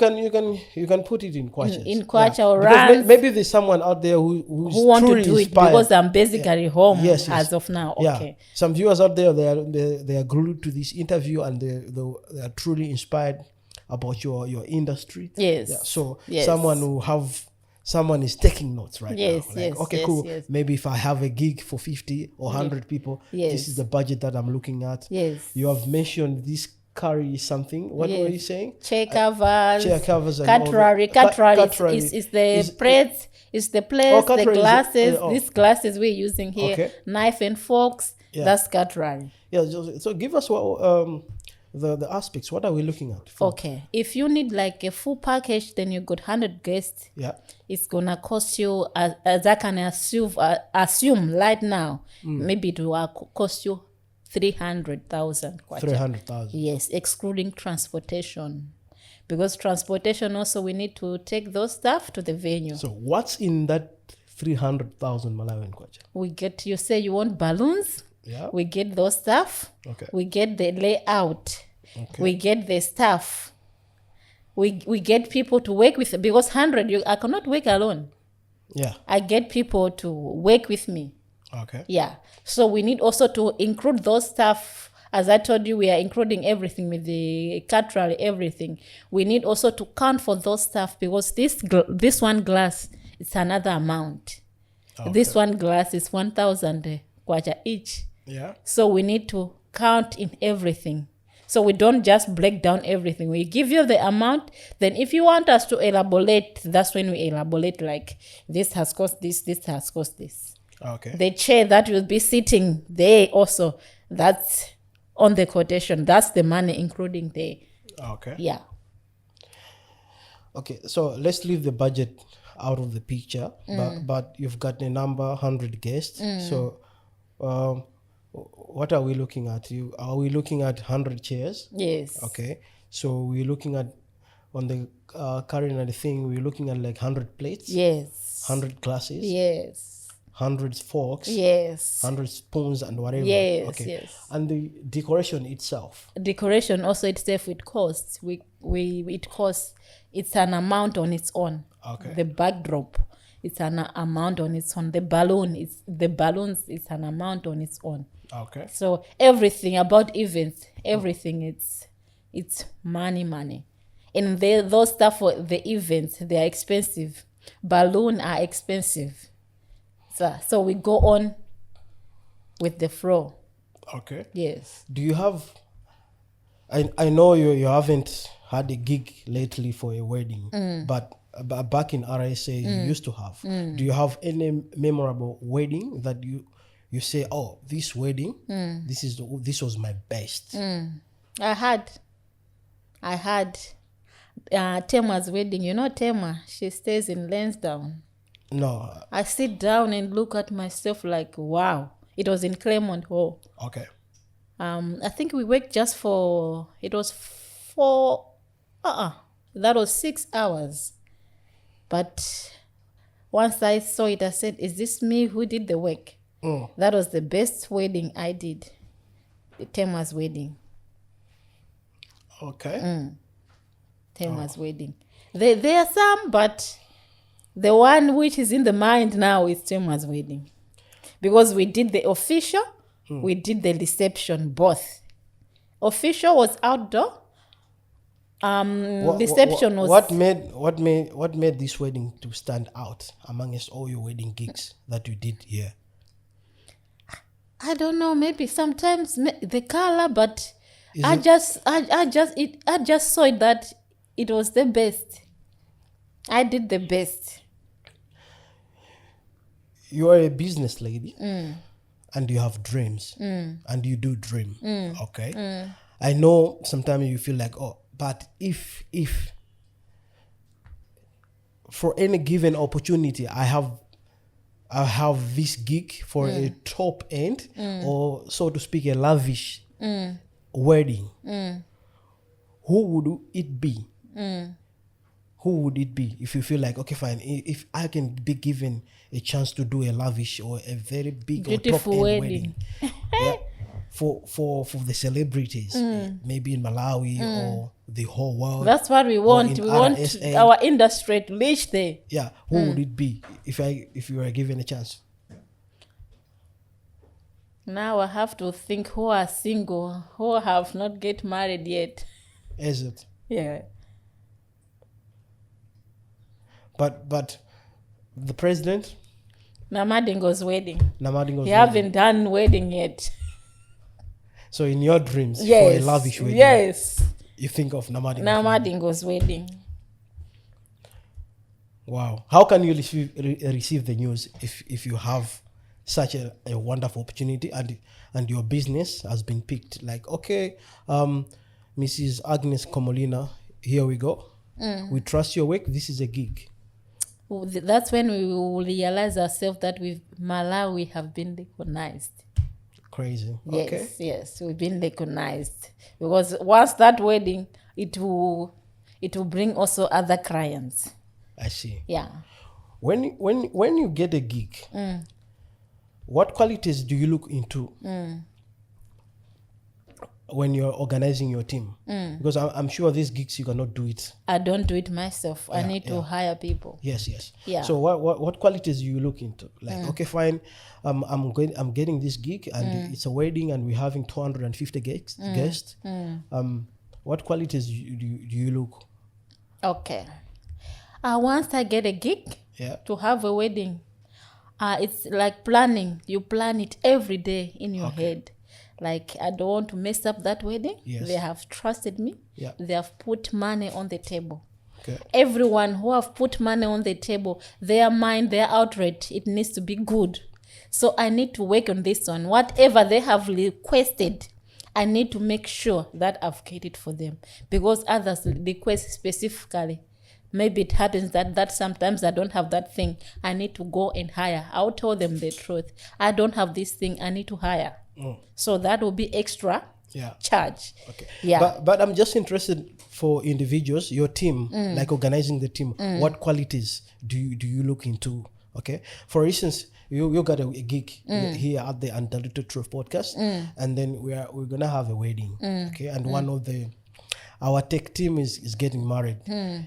can put it in kwacha. in kwacha or Because rands. maybe there's someone out there who's who want to truly do it inspired. because I'm basically home Yes, yes. as of now. Yeah, Okay. some viewers out there they are glued to this interview and they are truly inspired about your industry. Yes. Yeah. So Yes. someone is taking notes right Yes, now. Like, yes, okay, yes, cool. yes. Maybe if I have a gig for 50 or 100 people, Yes. this is the budget that I'm looking at. Yes. You have mentioned this curry something. What were you saying? Chair covers, Chair covers and all cutlery. the- Cutlery cutlery is the is- plates, is the plates, the cutlery is- glasses. oh. These glasses we're using here, Okay. knife and forks. Yeah. That's cutlery. Yeah. So give us what the aspects. What are we looking at? for? Okay. If you need like a full package, then you got 100 guests. Yeah. It's gonna cost you, as I can assume right now, maybe it will cost you 300,000. 300,000. Yes, excluding transportation, because transportation also we need to take those stuff to the venue. So what's in that 300,000 Malawian kwacha? We get, you say you want balloons, Yeah. we get those stuff. Okay. We get the layout. Okay. We get the staff. We get people to work with, because 100 I cannot work alone. Yeah. I get people to work with me. Okay. Yeah. So we need also to include those stuff. As I told you, we are including everything with the cutlery, everything. We need also to count for those stuff, because this one glass is another amount. Okay. This one glass is 1,000 kwacha each. Yeah. So we need to count in everything. So we don't just break down everything. We give you the amount. Then if you want us to elaborate, that's when we elaborate, like this has cost this, this has cost this. Okay. The chair that will be sitting there also, that's on the quotation. That's the money including there. Okay. Yeah. Okay. So let's leave the budget out of the picture. But you've got a number 100 guests. So what are we looking at? Are we looking at 100 chairs? Yes. Okay. So we're looking at on the culinary thing. We're looking at like 100 plates. Yes. 100 glasses. Yes. 100 forks. Yes. 100 spoons and whatever. Yes, Okay. yes. And the decoration itself. Decoration also itself, it costs. It costs. It's an amount on its own. Okay. The backdrop, it's an amount on its own. The balloons, it's an amount on its own. Okay. So everything about events, everything it's money. And those stuff for the events, they are expensive. Balloon are expensive. So we go on with the flow. Okay. Yes. Do you have? I know you haven't had a gig lately for a wedding, but back in RSA you used to have. Do you have any memorable wedding that you say, oh, this wedding, this was my best? I had Tema's wedding. You know Tema, she stays in Lansdowne. No. I sit down and look at myself like, wow. It was in Claremont Hall. Okay. I think we worked just for, it was that was 6 hours. But once I saw it, I said, is this me who did the work? That was the best wedding I did. The Tema's wedding. Okay. Tema's wedding. There are some, but the one which is in the mind now is Tema's wedding. Because we did the official, we did the reception, both. Official was outdoor. Reception was... What made this wedding to stand out amongst all your wedding gigs that you did here? I don't know, maybe sometimes the color, but Is I it- just saw it that it was the best. I did the best. You are a business lady and you have dreams and you do dream. Okay. I know sometimes you feel like, oh, but if for any given opportunity I have this gig for a top end or so to speak a lavish wedding, who would it be? Who who would it be if you feel like, okay, fine, if I can be given a chance to do a lavish or a very big Beautiful or top-end wedding. yeah, for the celebrities, maybe in Malawi or the whole world. That's what we want. in We want RSA. our industry to reach there. Yeah, who would it be if you were given a chance? Now I have to think who are single, who have not get married yet. Is it? Yeah. But the president, Namadingo's wedding. Namadingo's He wedding. haven't done wedding yet. So in your dreams, Yes. for a lavish wedding, Yes. you think of Namadingo's wedding. Namadingo's wedding. Wow. How can you receive the news if you have such a wonderful opportunity and your business has been picked? Like, okay, Mrs. Agnes Khomolina, here we go. We trust your work. This is a gig. That's when we will realize ourselves that Malawi have been recognized. Crazy. Yes, Okay. yes, we've been recognized. Because once that wedding, it will bring also other clients. I see. Yeah. When you get a gig, what qualities do you look into when you're organizing your team? Because I'm sure these gigs you cannot do it. I don't do it myself. I need to yeah. hire people. Yes. Yeah. So what qualities do you look into? Like, okay, fine, I'm getting this gig and it's a wedding and we're having 250 guests. What qualities do you look? Okay. Once I get a gig Yeah. to have a wedding, it's like planning. You plan it every day in your head. Like, I don't want to mess up that wedding. Yes. They have trusted me. Yeah. They have put money on the table. Okay. Everyone who have put money on the table, their mind, their outrage, it needs to be good. So I need to work on this one. Whatever they have requested, I need to make sure that I've get it for them. Because others request specifically. Maybe it happens that sometimes I don't have that thing. I need to go and hire. I'll tell them the truth. I don't have this thing. I need to hire. So that will be extra charge. Okay. Yeah. But I'm just interested for individuals, your team, like organizing the team. What qualities do you look into? Okay. For instance, you got a gig here at the Undiluted Truth podcast, and then we're gonna have a wedding. Okay. And one of our tech team is getting married.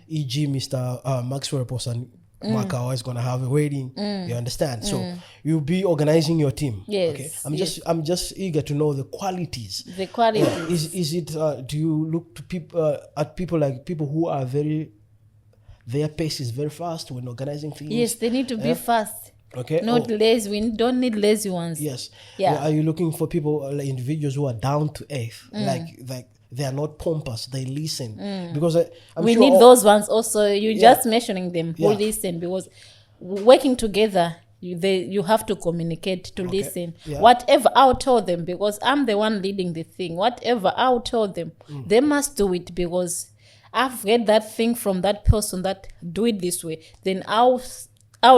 E.g. Mr. Maxwell Person Macau is gonna have a wedding. You understand? So you'll be organizing your team. Yes. Okay. I'm just eager to know the qualities. The qualities. Is it? Do you look to people at people who are their pace is very fast when organizing things? Yes, they need to be fast. Okay. Not lazy. We don't need lazy ones. Yes. Yeah. Are you looking for people, like individuals who are down to earth, like they are not pompous, they listen? Because I'm We sure need those ones also. You Yeah. just mentioning them who Yeah. listen, because working together, you have to communicate to listen. Yeah. Whatever I'll tell them, because I'm the one leading the thing. Whatever I'll tell them, they must do it, because I've read that thing from that person that do it this way. Then I'll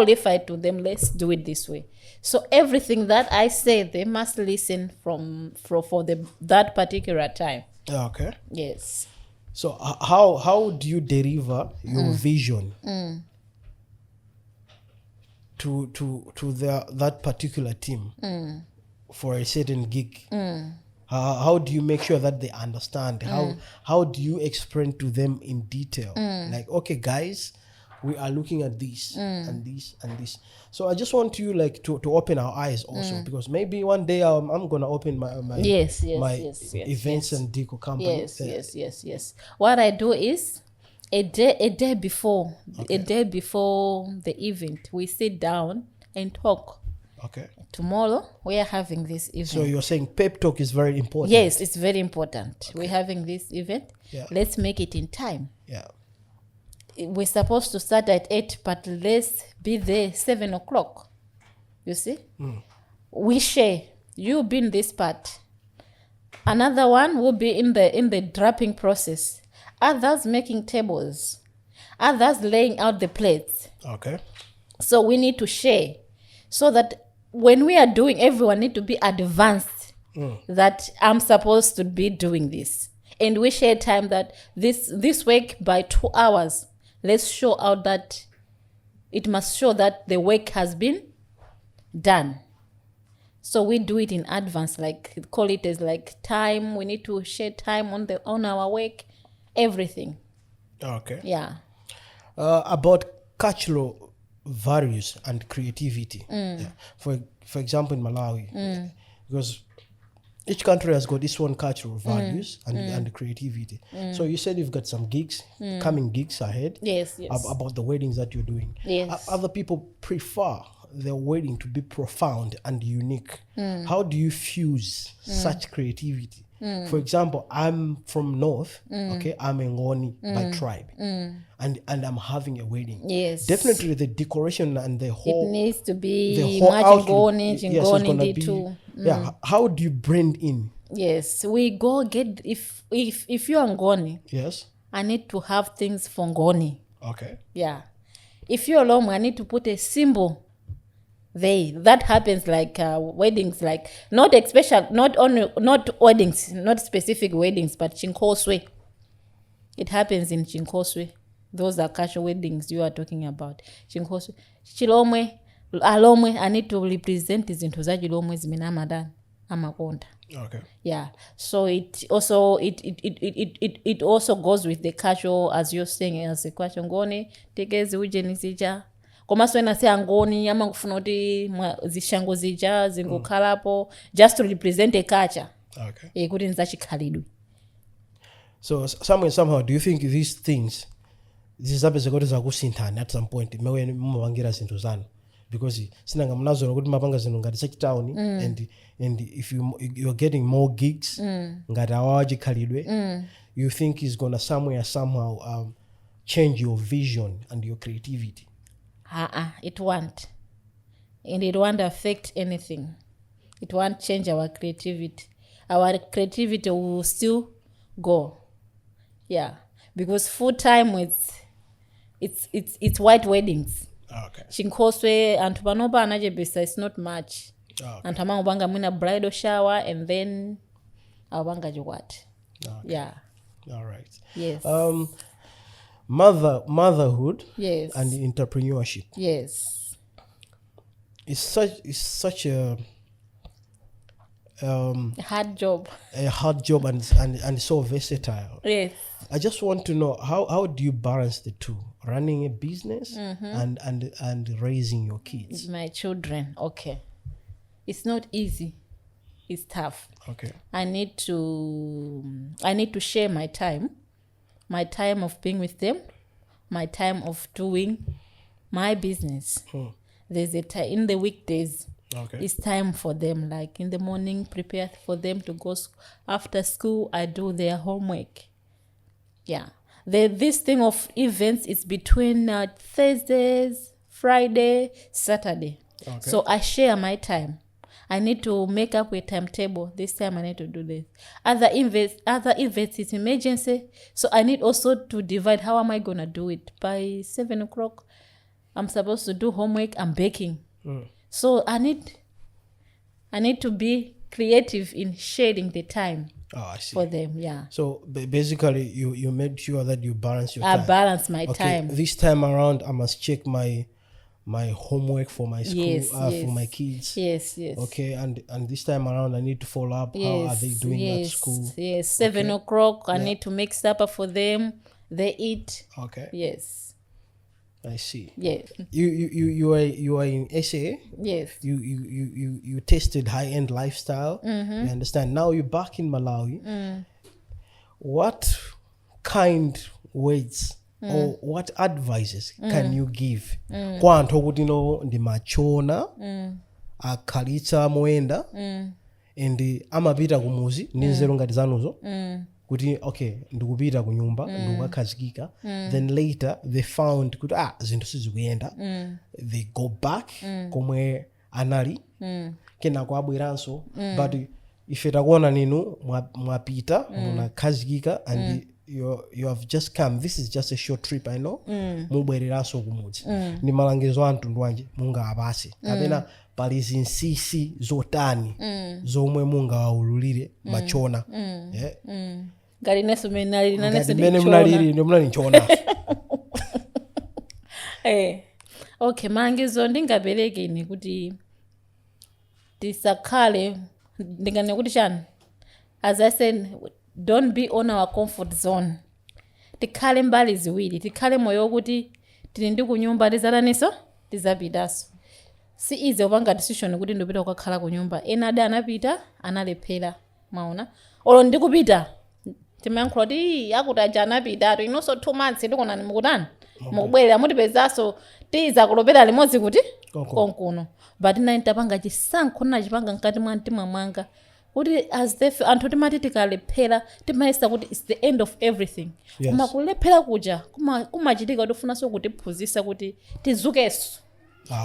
refer it to them. Let's do it this way. So everything that I say, they must listen for that particular time. Okay. Yes. So how do you deliver your vision to that particular team for a certain gig? How do you make sure that they understand? How do you explain to them in detail? Like, okay, guys, we are looking at this and this and this. So I just want you to open our eyes also, because maybe one day I'm gonna open my Yes, events and Deco company. Yes. What I do is a day before the event, we sit down and talk. Okay. Tomorrow we are having this event. So you're saying pep talk is very important. Yes, it's very important. Okay. We're having this event. Yeah. Let's make it in time. Yeah. We're supposed to start at 8, but let's be there 7 o'clock. You see? We share. You be in this part. Another one will be in the draping process. Others making tables. Others laying out the plates. Okay. So we need to share, so that when we are doing, everyone need to be advanced that I'm supposed to be doing this. And we share time that this week by 2 hours, let's show out that it must show that the work has been done. So we do it in advance, like call it as like time. We need to share time on our work, everything. Okay. Yeah. About cultural values and creativity. Yeah. For example, in Malawi, because each country has got its own cultural values and creativity. So you said you've got some gigs, coming gigs ahead. Yes. About the weddings that you're doing. Yes. Other people prefer their wedding to be profound and unique. How do you fuse such creativity? For example, I'm from North, okay? I'm a Ngoni by tribe, and I'm having a wedding. Yes. Definitely the decoration and the whole... It needs to be the whole outlook, Ngoni, yes, it's gonna be, too. yeah. How do you blend in? Yes, we go get, if you are Ngoni, Yes. I need to have things for Ngoni. Okay. Yeah. If you're Lomo, I need to put a symbol there. That happens like weddings, like not weddings, not specific weddings, but Chinkoswe. It happens in Chinkoswe. Those are casual weddings you are talking about. Chinkoswe. Chilomwe, Alomwe, I need to represent these into Zajilomwe Ziminamadan. Amakonda. Okay. Yeah. So it also it also goes with the casual, as you're saying, as a question ngoni tekezi ujeni zija komaso ena se angoni ama kufuna kuti zishango zija zingokhalapo just to represent a culture. Okay. Kuti nzachikhalidwe. So somehow do you think these things zizapeza kuti zakusinthana at some point mewe mumapangira zinthu zanu? Because sinanga mnazolo kuti mapanga zinthu ngati sachitown and if you're getting more gigs ngati awachikhalidwe, you think is gonna somehow change your vision and your creativity? It won't. And it won't affect anything. It won't change our creativity. Our creativity will still go. Yeah. Because full time it's white weddings. Okay. Chinkoswe anthu panopa anachepesa is not much. Okay. Anthu amangopanga mwina bridal shower and then awapanga chikwati. Okay. Yeah. All right. Yes. Motherhood. Yes. And entrepreneurship. Yes. It's such a Hard job. a hard job and so versatile. Yes. I just want to know how do you balance the two, running a business and raising your kids? My children. Okay. It's not easy. It's tough. Okay. I need to share my time of being with them, my time of doing my business. There's a time in the weekdays. Okay. It's time for them, like in the morning, prepare for them to go after school. I do their homework. Yeah. This thing of events is between Thursdays, Friday, Saturday. Okay. So I share my time. I need to make up a timetable. This time I need to do this. Other events is emergency. So I need also to divide how am I going to do it. By 7 o'clock, I'm supposed to do homework. I'm baking. So I need to be creative in sharing the time I see. for them. Yeah. So basically, you made sure that you balance your I time. balance my Okay, time. this time around, I must check my homework for my school, Yes, for my kids. Yes. Okay, and this time around, I need to follow up. How are they doing at school? Yes. 7 o'clock. I need to make supper for them. They eat. Okay, Yes. I see. Yes. You are in SA. Yes. You tested high-end lifestyle. You understand. Now you're back in Malawi. What kind words or what advices can you give kwa anthu okuti ndi machona akhalitsa moyenda and amapita kumuzi ndi nzeru ngati zanuzo kuti okay ndikupita ku nyumba ndikukakhazikika then later they found kuti zinthu sizikuyenda they go back komwe anali kenako abweranso but ife takuona ninu mwapita munakhazikika and you have just come. This is just a short trip, I know. Mubwereranso kumudzi. Ni malangizo a mtundu wanje mungawapase kapena pali zinsinsi zotani zomwe mungawaululire machona. Ngati neso menali munali nchona. Okay, malangizo ndingaperekeni kuti tisakhale ndingane kuti chani, as I said, don't be on our comfort zone. Tikhale mbali ziwiri, tikhale moyo kuti tili ndi kunyumba tizalaniso tizapitaso. Si easy opanga decision kuti ndipita kukakhala kunyumba. Ena ade anapita analephera, maona. Olo ndikupita timayankhula kuti akuti aja anapita to inonso 2 months tikonani mukutani mukubwerera mutipezaso tiza kulopera limodzi kuti konkuno. But ina nditapanga chisankho nachipanga mkati mwa mtima mwanga kuti as if anthu timati tikalephera timayesa kuti it's the end of everything. Koma kulephera kuja kumachitika kuti ufunanso kutiphunzitsa kuti tizukenso.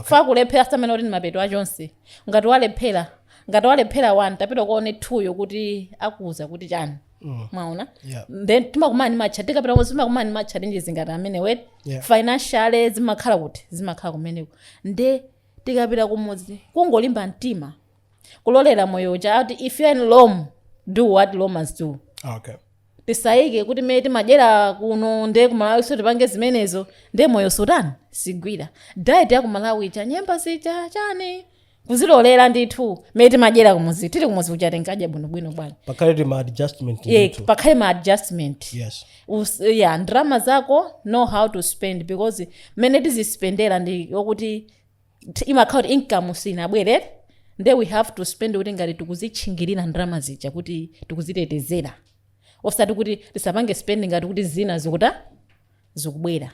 Fa kulephera samene kuti mapeto achonse. Ngati walephera 1 tapita kuone 2 yokuti akuza kuti chani. Maona? Then timakumani matcha tikapita timakumani matcha ndi zingati amene wet financially zimakhala kuti zimakhala kumeneko. Nde tikapita kumudzi kungolimba mtima. Kulolera moyo cha ati if you are in Rome, do what Romans do. Okay. Tisaike kuti meti majera kuno nde kumalawi so tipange zimenezo nde moyo sudani sigwira. Diet ya kumalawi cha nyemba sicha chani kuzilolera ndithu meti majera kumuzi tili kumuzi kuchatengaje bwino bwana. Pakhale ma adjustment. Pakhale ma adjustment. Yes. Drama zako know how to spend because mene tizispendera ndi okuti imakhala income sina bwerere. Then we have to spend kuti ngati tikuzitchingirira ndrama zija kuti tikuzitetezera. Osati kuti tisapange spending ngati kuti zina zikubwera.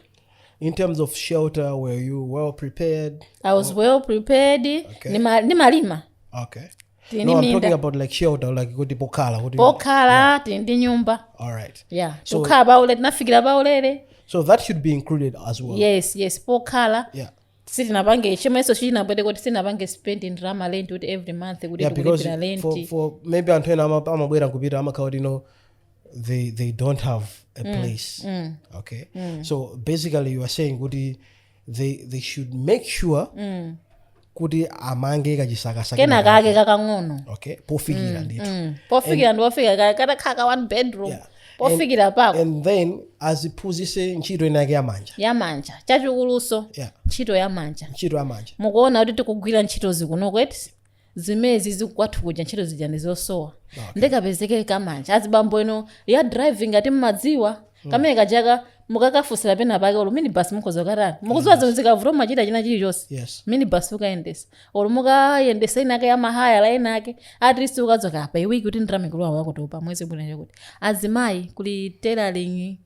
In terms of shelter, were you well prepared? I was well prepared. Okay. Nimalima. Okay. No, I'm talking about like shelter, like kuti pokala. Pokala, tindi nyumba. All right. Yeah. So, tukhala baulere, nafikira baulere. So that should be included as well. Yes, pokala. Yeah. Sitinapange chimeso chinabwere kuti sitinapange spending drama rent kuti every month kuti tukulipira rent. For maybe antwena amabwera kupita amakauti they don't have a place. Okay. So basically you are saying kuti they should make sure kuti amange kachisaka kena kake kakang'ono. Okay. Pofikira ndithu. Pofikira ndofika kata khaka 1 bedroom. Yeah. Pofikira pako. And then aziphunzise ntchito inake yamanja chachikuluso. Ntchito yamanja mukuona kuti tikugwira ntchito zikuno kweti zimezi zikwathu kuja ntchito zija ndizosowa. Ndikapezeke kamanja azibambo eno ya driving ati mmadziwa kamene kajaka mukakafusira pena pake olo minibus mukhoza katani mukuziwa zomwe zikavula machita china chilichonse minibus ukayendesa olo mukayendesa inake ya mahaya la inake at least ukadzoka apa iwiki kuti ndiramikuluwa wakutopa mwezi bwino kuti azimayi kuli tailoring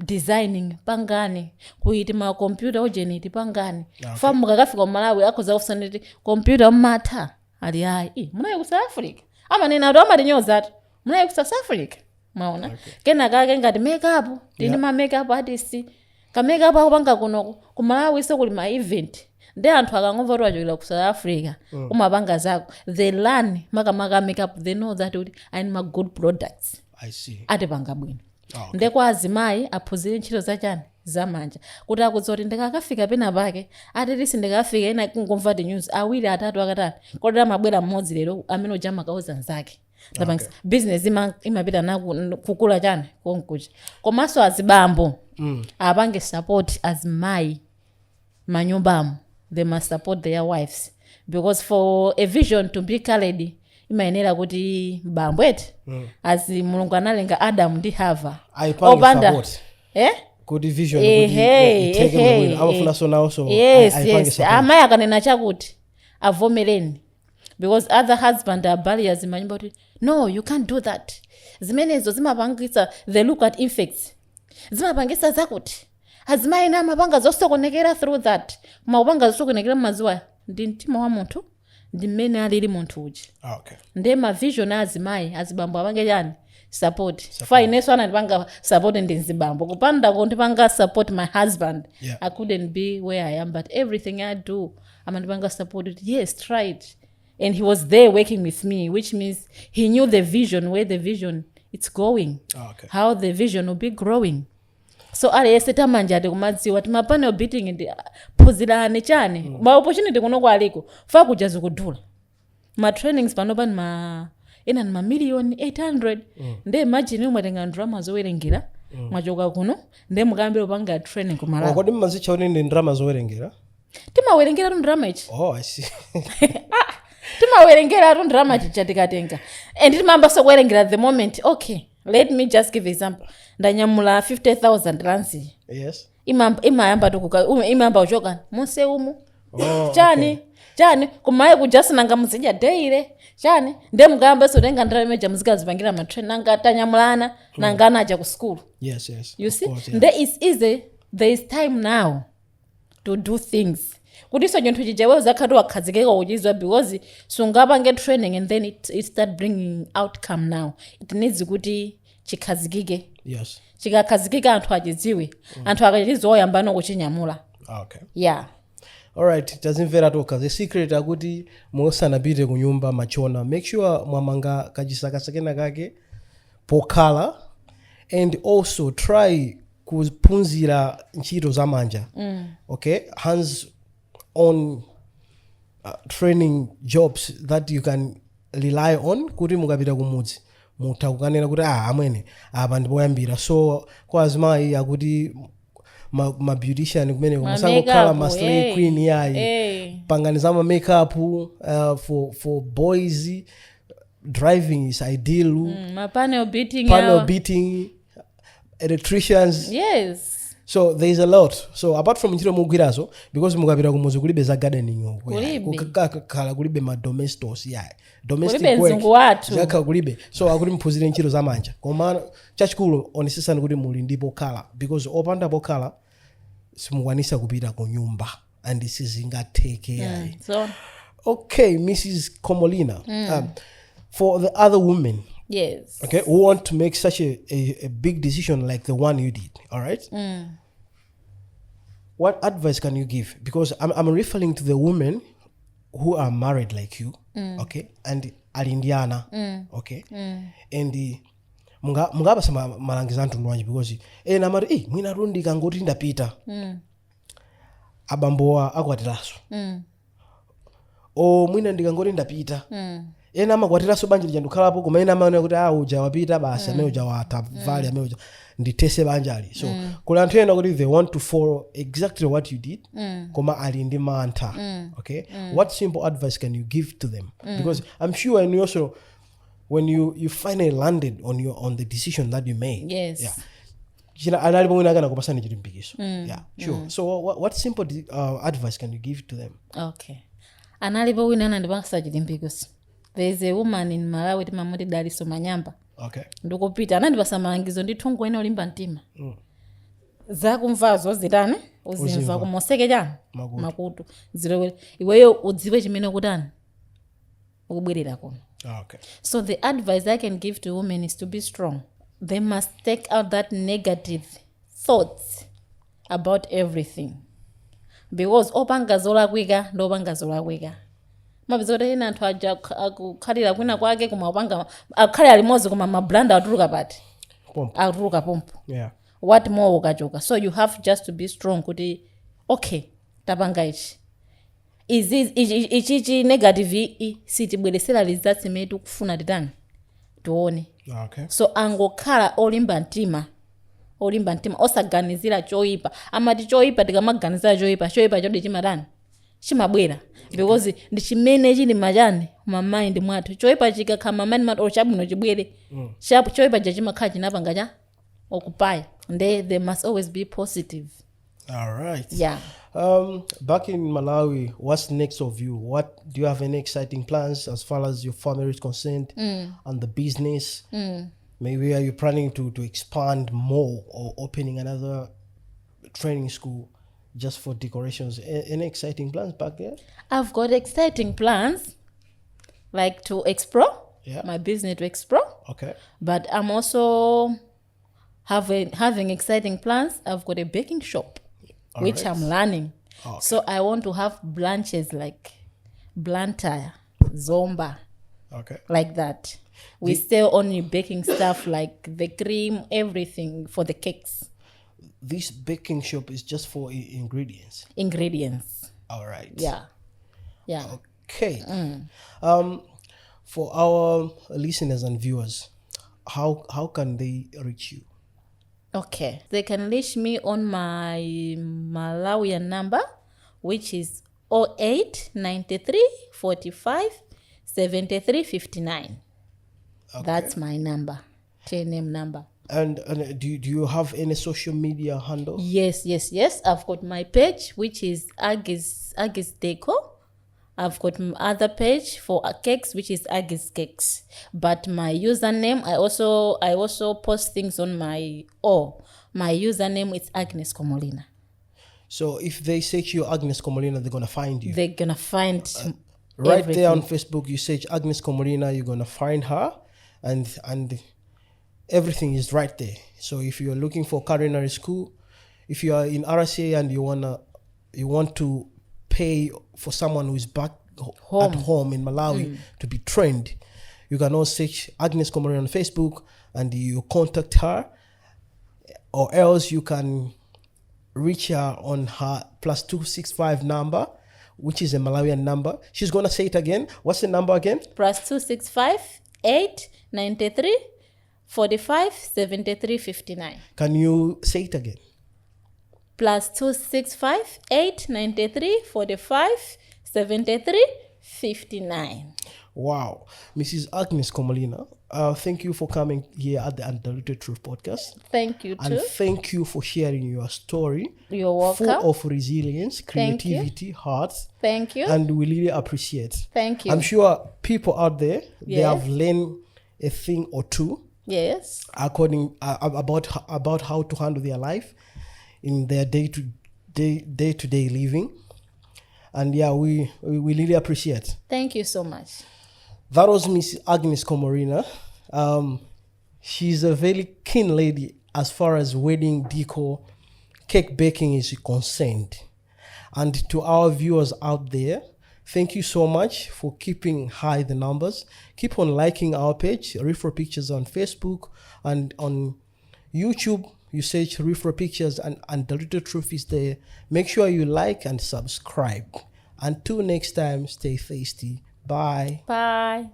designing pangani kuiti ma computer ojeniti pangani fa mukakafika Malawi akhoza kufusana kuti computer mmatha ali ayi munayo ku South Africa amanena ati amatinyoza ati munayo ku South Africa. Maona kena kake ngati makeup tini ma makeup artist ka makeup akupanga kuno ku Malawi so kuli ma event ndi anthu akangomva kuti wachokera ku South Africa umapanga zako they learn maka makeup they know that I need my good products. I see. Atipanga bwino. Nde kwa azimayi aphunzire ntchito zachani zamanja kuti akudzoti ndikakafika pena pake atilisi ndikafika ena kungomva the news awiri atatu akatatu kodera mabwera mmodzi lero amene ujama kauza nzake. Okay. Business imapita na kukula chani konkuja komanso azibambo apange support azimayi manyumbamo they must support their wives because for a vision to be carried imayenera kuti bambo eti azi mulungu analenga Adam ndi Hava opanda support. Good vision kuti amafuna so now so yes amayi akanena chakuti avomereni because other husband are barriers manyumba kuti no you can't do that zimenezo zimapangisa they look at effects zimapangisa zakuti azimayi na mapanga zosokonekera through that mapanga zosokonekera mazuwa ndi mtima wa munthu ndi mmene alili munthu uji. Okay. Nde ma vision azimayi azibambo apange chani support. Fine so anandipanga support ndi nzibambo kupanda kundipanga support my husband. I couldn't be where I am but everything I do amandipanga support. Yes, try it. And he was there working with me, which means he knew the vision, where the vision it's going, how the vision will be growing. So aliyeseta manja ati kumadziwa timapane obiting ndi phunzirane chani ma opportunity kuno kwaliko fa kujaza kudula ma trainings panopa ena ma million 800 nde imagine umwe tenga drama zowerengera mwachoka kuno nde mukayambira kupanga training ku Malawi. kodi mmazicha kuti ndi ndrama zowerengera? Timawerengera tu ndrama ichi. Oh, I see. Timawerengera tu ndrama chicha tikatenga. And timamba sokuwerengera at the moment. Okay, let me just give example. Ndanyamula 50,000 rands. Yes. Imayamba tukuka imayamba uchoka munse umu. Oh, Chani kumaye kujasi nanga muzija daily chani nde mugamba so tenga ndara meja muzikazipangira ma train nanga tanyamulana nanga anaja ku school. Yes. You see, course, yeah. there is easy, there is time now to do things. Kuti so nyinthu chijewe zakati wakhazikeka uchizwa because sungaba nge training and then it start bringing outcome now. It needs kuti chikhazikike. Yes. Chikakhazikika anthu achidziwe. Anthu akachizoyamba nokuchinyamula. Okay. Yeah. Alright, tazimvera toka. The secret akuti musanapite kunyumba machona. Make sure mwamanga kachisakasakena kake pokala and also try kuphunzira ntchito zamanja. Okay? Hands on training jobs that you can rely on kuti mukapita kumudzi. Mutakukanena kuti amwene apa ndipoyambira. So kwa azimayi akuti ma beautician kumene musangokhala ma slay queen yayi panganiza ma makeup for boys. Driving is ideal. Panel beating, electricians. Yes. So there is a lot. So apart from ntchito mugwirazo because mukapita kumuzi kulibe za gardening kukhala kulibe ma domestos yayi domestic work zakhala kulibe. So akuti mphunzire ntchito zamanja koma chachikulu onesesani kuti muli ndipo khala because opanda pokhala simukwanisa kupita ku nyumba and sizingatheke yayi. So okay, Mrs. Khomolina, for the other women, yes, okay, who want to make such a big decision like the one you did, all right? What advice can you give? Because I'm referring to the women who are married like you, okay, and are Indiana, okay, and mungabasa malangiza anthu ndwanji because namati mwina rundi kangoti ndapita abambowa akwatiraso o mwina ndikangoti ndapita ena amakwatiraso banja lija ndikhalapo koma ena amaona kuti uja wapita basi amene uja watavali amene uja ndithese banjali. So kuli anthu ena kuti they want to follow exactly what you did koma ali ndi mantha. Okay, what simple advice can you give to them? Because I'm sure and you also when you finally landed on the decision that you made. Yes. Yeah. Analipo mwina kana kupasani chilimbikiso. Yeah, sure. So what simple advice can you give to them? Okay. Analipo wina anandipangisa chilimbikiso. There is a woman in Malawi timamuti Daliso Manyamba. Okay. Ndikupita anandipasa malangizo ndithungu ena olimba mtima. Zakumvazo zitani uzimva kumoseke chani makutu zilowere iweyo udziwe chimene kutani ukubwerera kuno. Okay. So the advice I can give to women is to be strong. They must take out that negative thoughts about everything. Because opanga zolakwika ndopanga zolakwika. Mabizode ena anthu aja akukhalira kwina kwake koma opanga akhalira limodzi koma mablanda atuluka pati. Atuluka pompo. Yeah. What more ukachoka. So you have just to be strong kuti okay tapanga ichi. Ichi negative sitibweresera results metu kufuna titani tuone. Okay. So angokhala olimba mtima osaganizira choipa amati choipa tikamaganizira choipa chodi chimatani chimabwera because ndi chimene chili machani ma mind mwathu choipa chikakhala mind mwathu chabwino chibwere choipa chimakhala chinapanga cha okupaya they must always be positive. All right. Yeah. Back in Malawi, what's next of you? What do you have any exciting plans as far as your family is concerned and the business? Maybe are you planning to expand more or opening another training school just for decorations? Any exciting plans back there? I've got exciting plans like to explore my business to explore. Okay. But I'm also having exciting plans. I've got a baking shop. All which right. I'm learning. Okay. So I want to have branches like Blantyre, Zomba, like that. We sell only baking stuff like the cream, everything for the cakes. This baking shop is just for ingredients? Ingredients. All right. Yeah. Yeah. Okay. For our listeners and viewers, how can they reach you? Okay. They can reach me on my Malawian number, which is 08 93 45 73 59. That's my number, name number. And do you have any social media handle? Yes. I've got my page, which is Aggie's Deco. I've got my other page for cakes, which is Aggie's Cakes. But my username, I also post things on my username is Agnes Khomolina. So if they search you Agnes Khomolina, they're gonna find you. They're gonna find right everything. there on Facebook. You search Agnes Khomolina, you're gonna find her, and everything is right there. So if you're looking for culinary school, if you are in RSA and you want to pay for someone who is back at home in Malawi to be trained, you can also search Agnes Khomolina on Facebook and you contact her, or else you can reach her on her +265 number, which is a Malawian number. She's gonna say it again. What's the number again? +265 893 45 73 59. Can you say it again? +265 893 45 73 59. Wow. Mrs. Agnes Khomolina, thank you for coming here at the Undiluted Truth Podcast. Thank you And too. thank you for sharing your story. You're welcome. Full of resilience, Thank you. creativity, heart. Thank you. And we really appreciate. Thank you. I'm sure people out there, they Yes. have learned a thing or two Yes. according about how to handle their life in their day-to-day living. And yeah, we really appreciate. Thank you so much. That was Miss Agnes Khomolina. She's a very keen lady as far as wedding decor, cake baking is concerned. And to our viewers out there, thank you so much for keeping high the numbers. Keep on liking our page, Refro Pictures on Facebook, and on YouTube, you search Refro Pictures and Undiluted Truth is there. Make sure you like and subscribe. Until next time, stay tasty. Bye. Bye.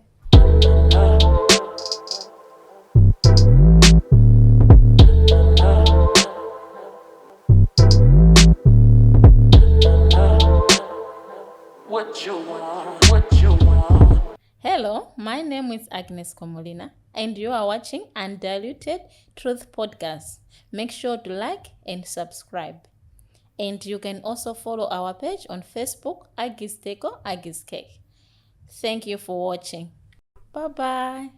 What you want? What you want? Hello, my name is Agnes Khomolina, and you are watching Undiluted Truth Podcast. Make sure to like and subscribe. And you can also follow our page on Facebook, Aggie's Deco, Aggie's Cake. Thank you for watching. Bye-bye.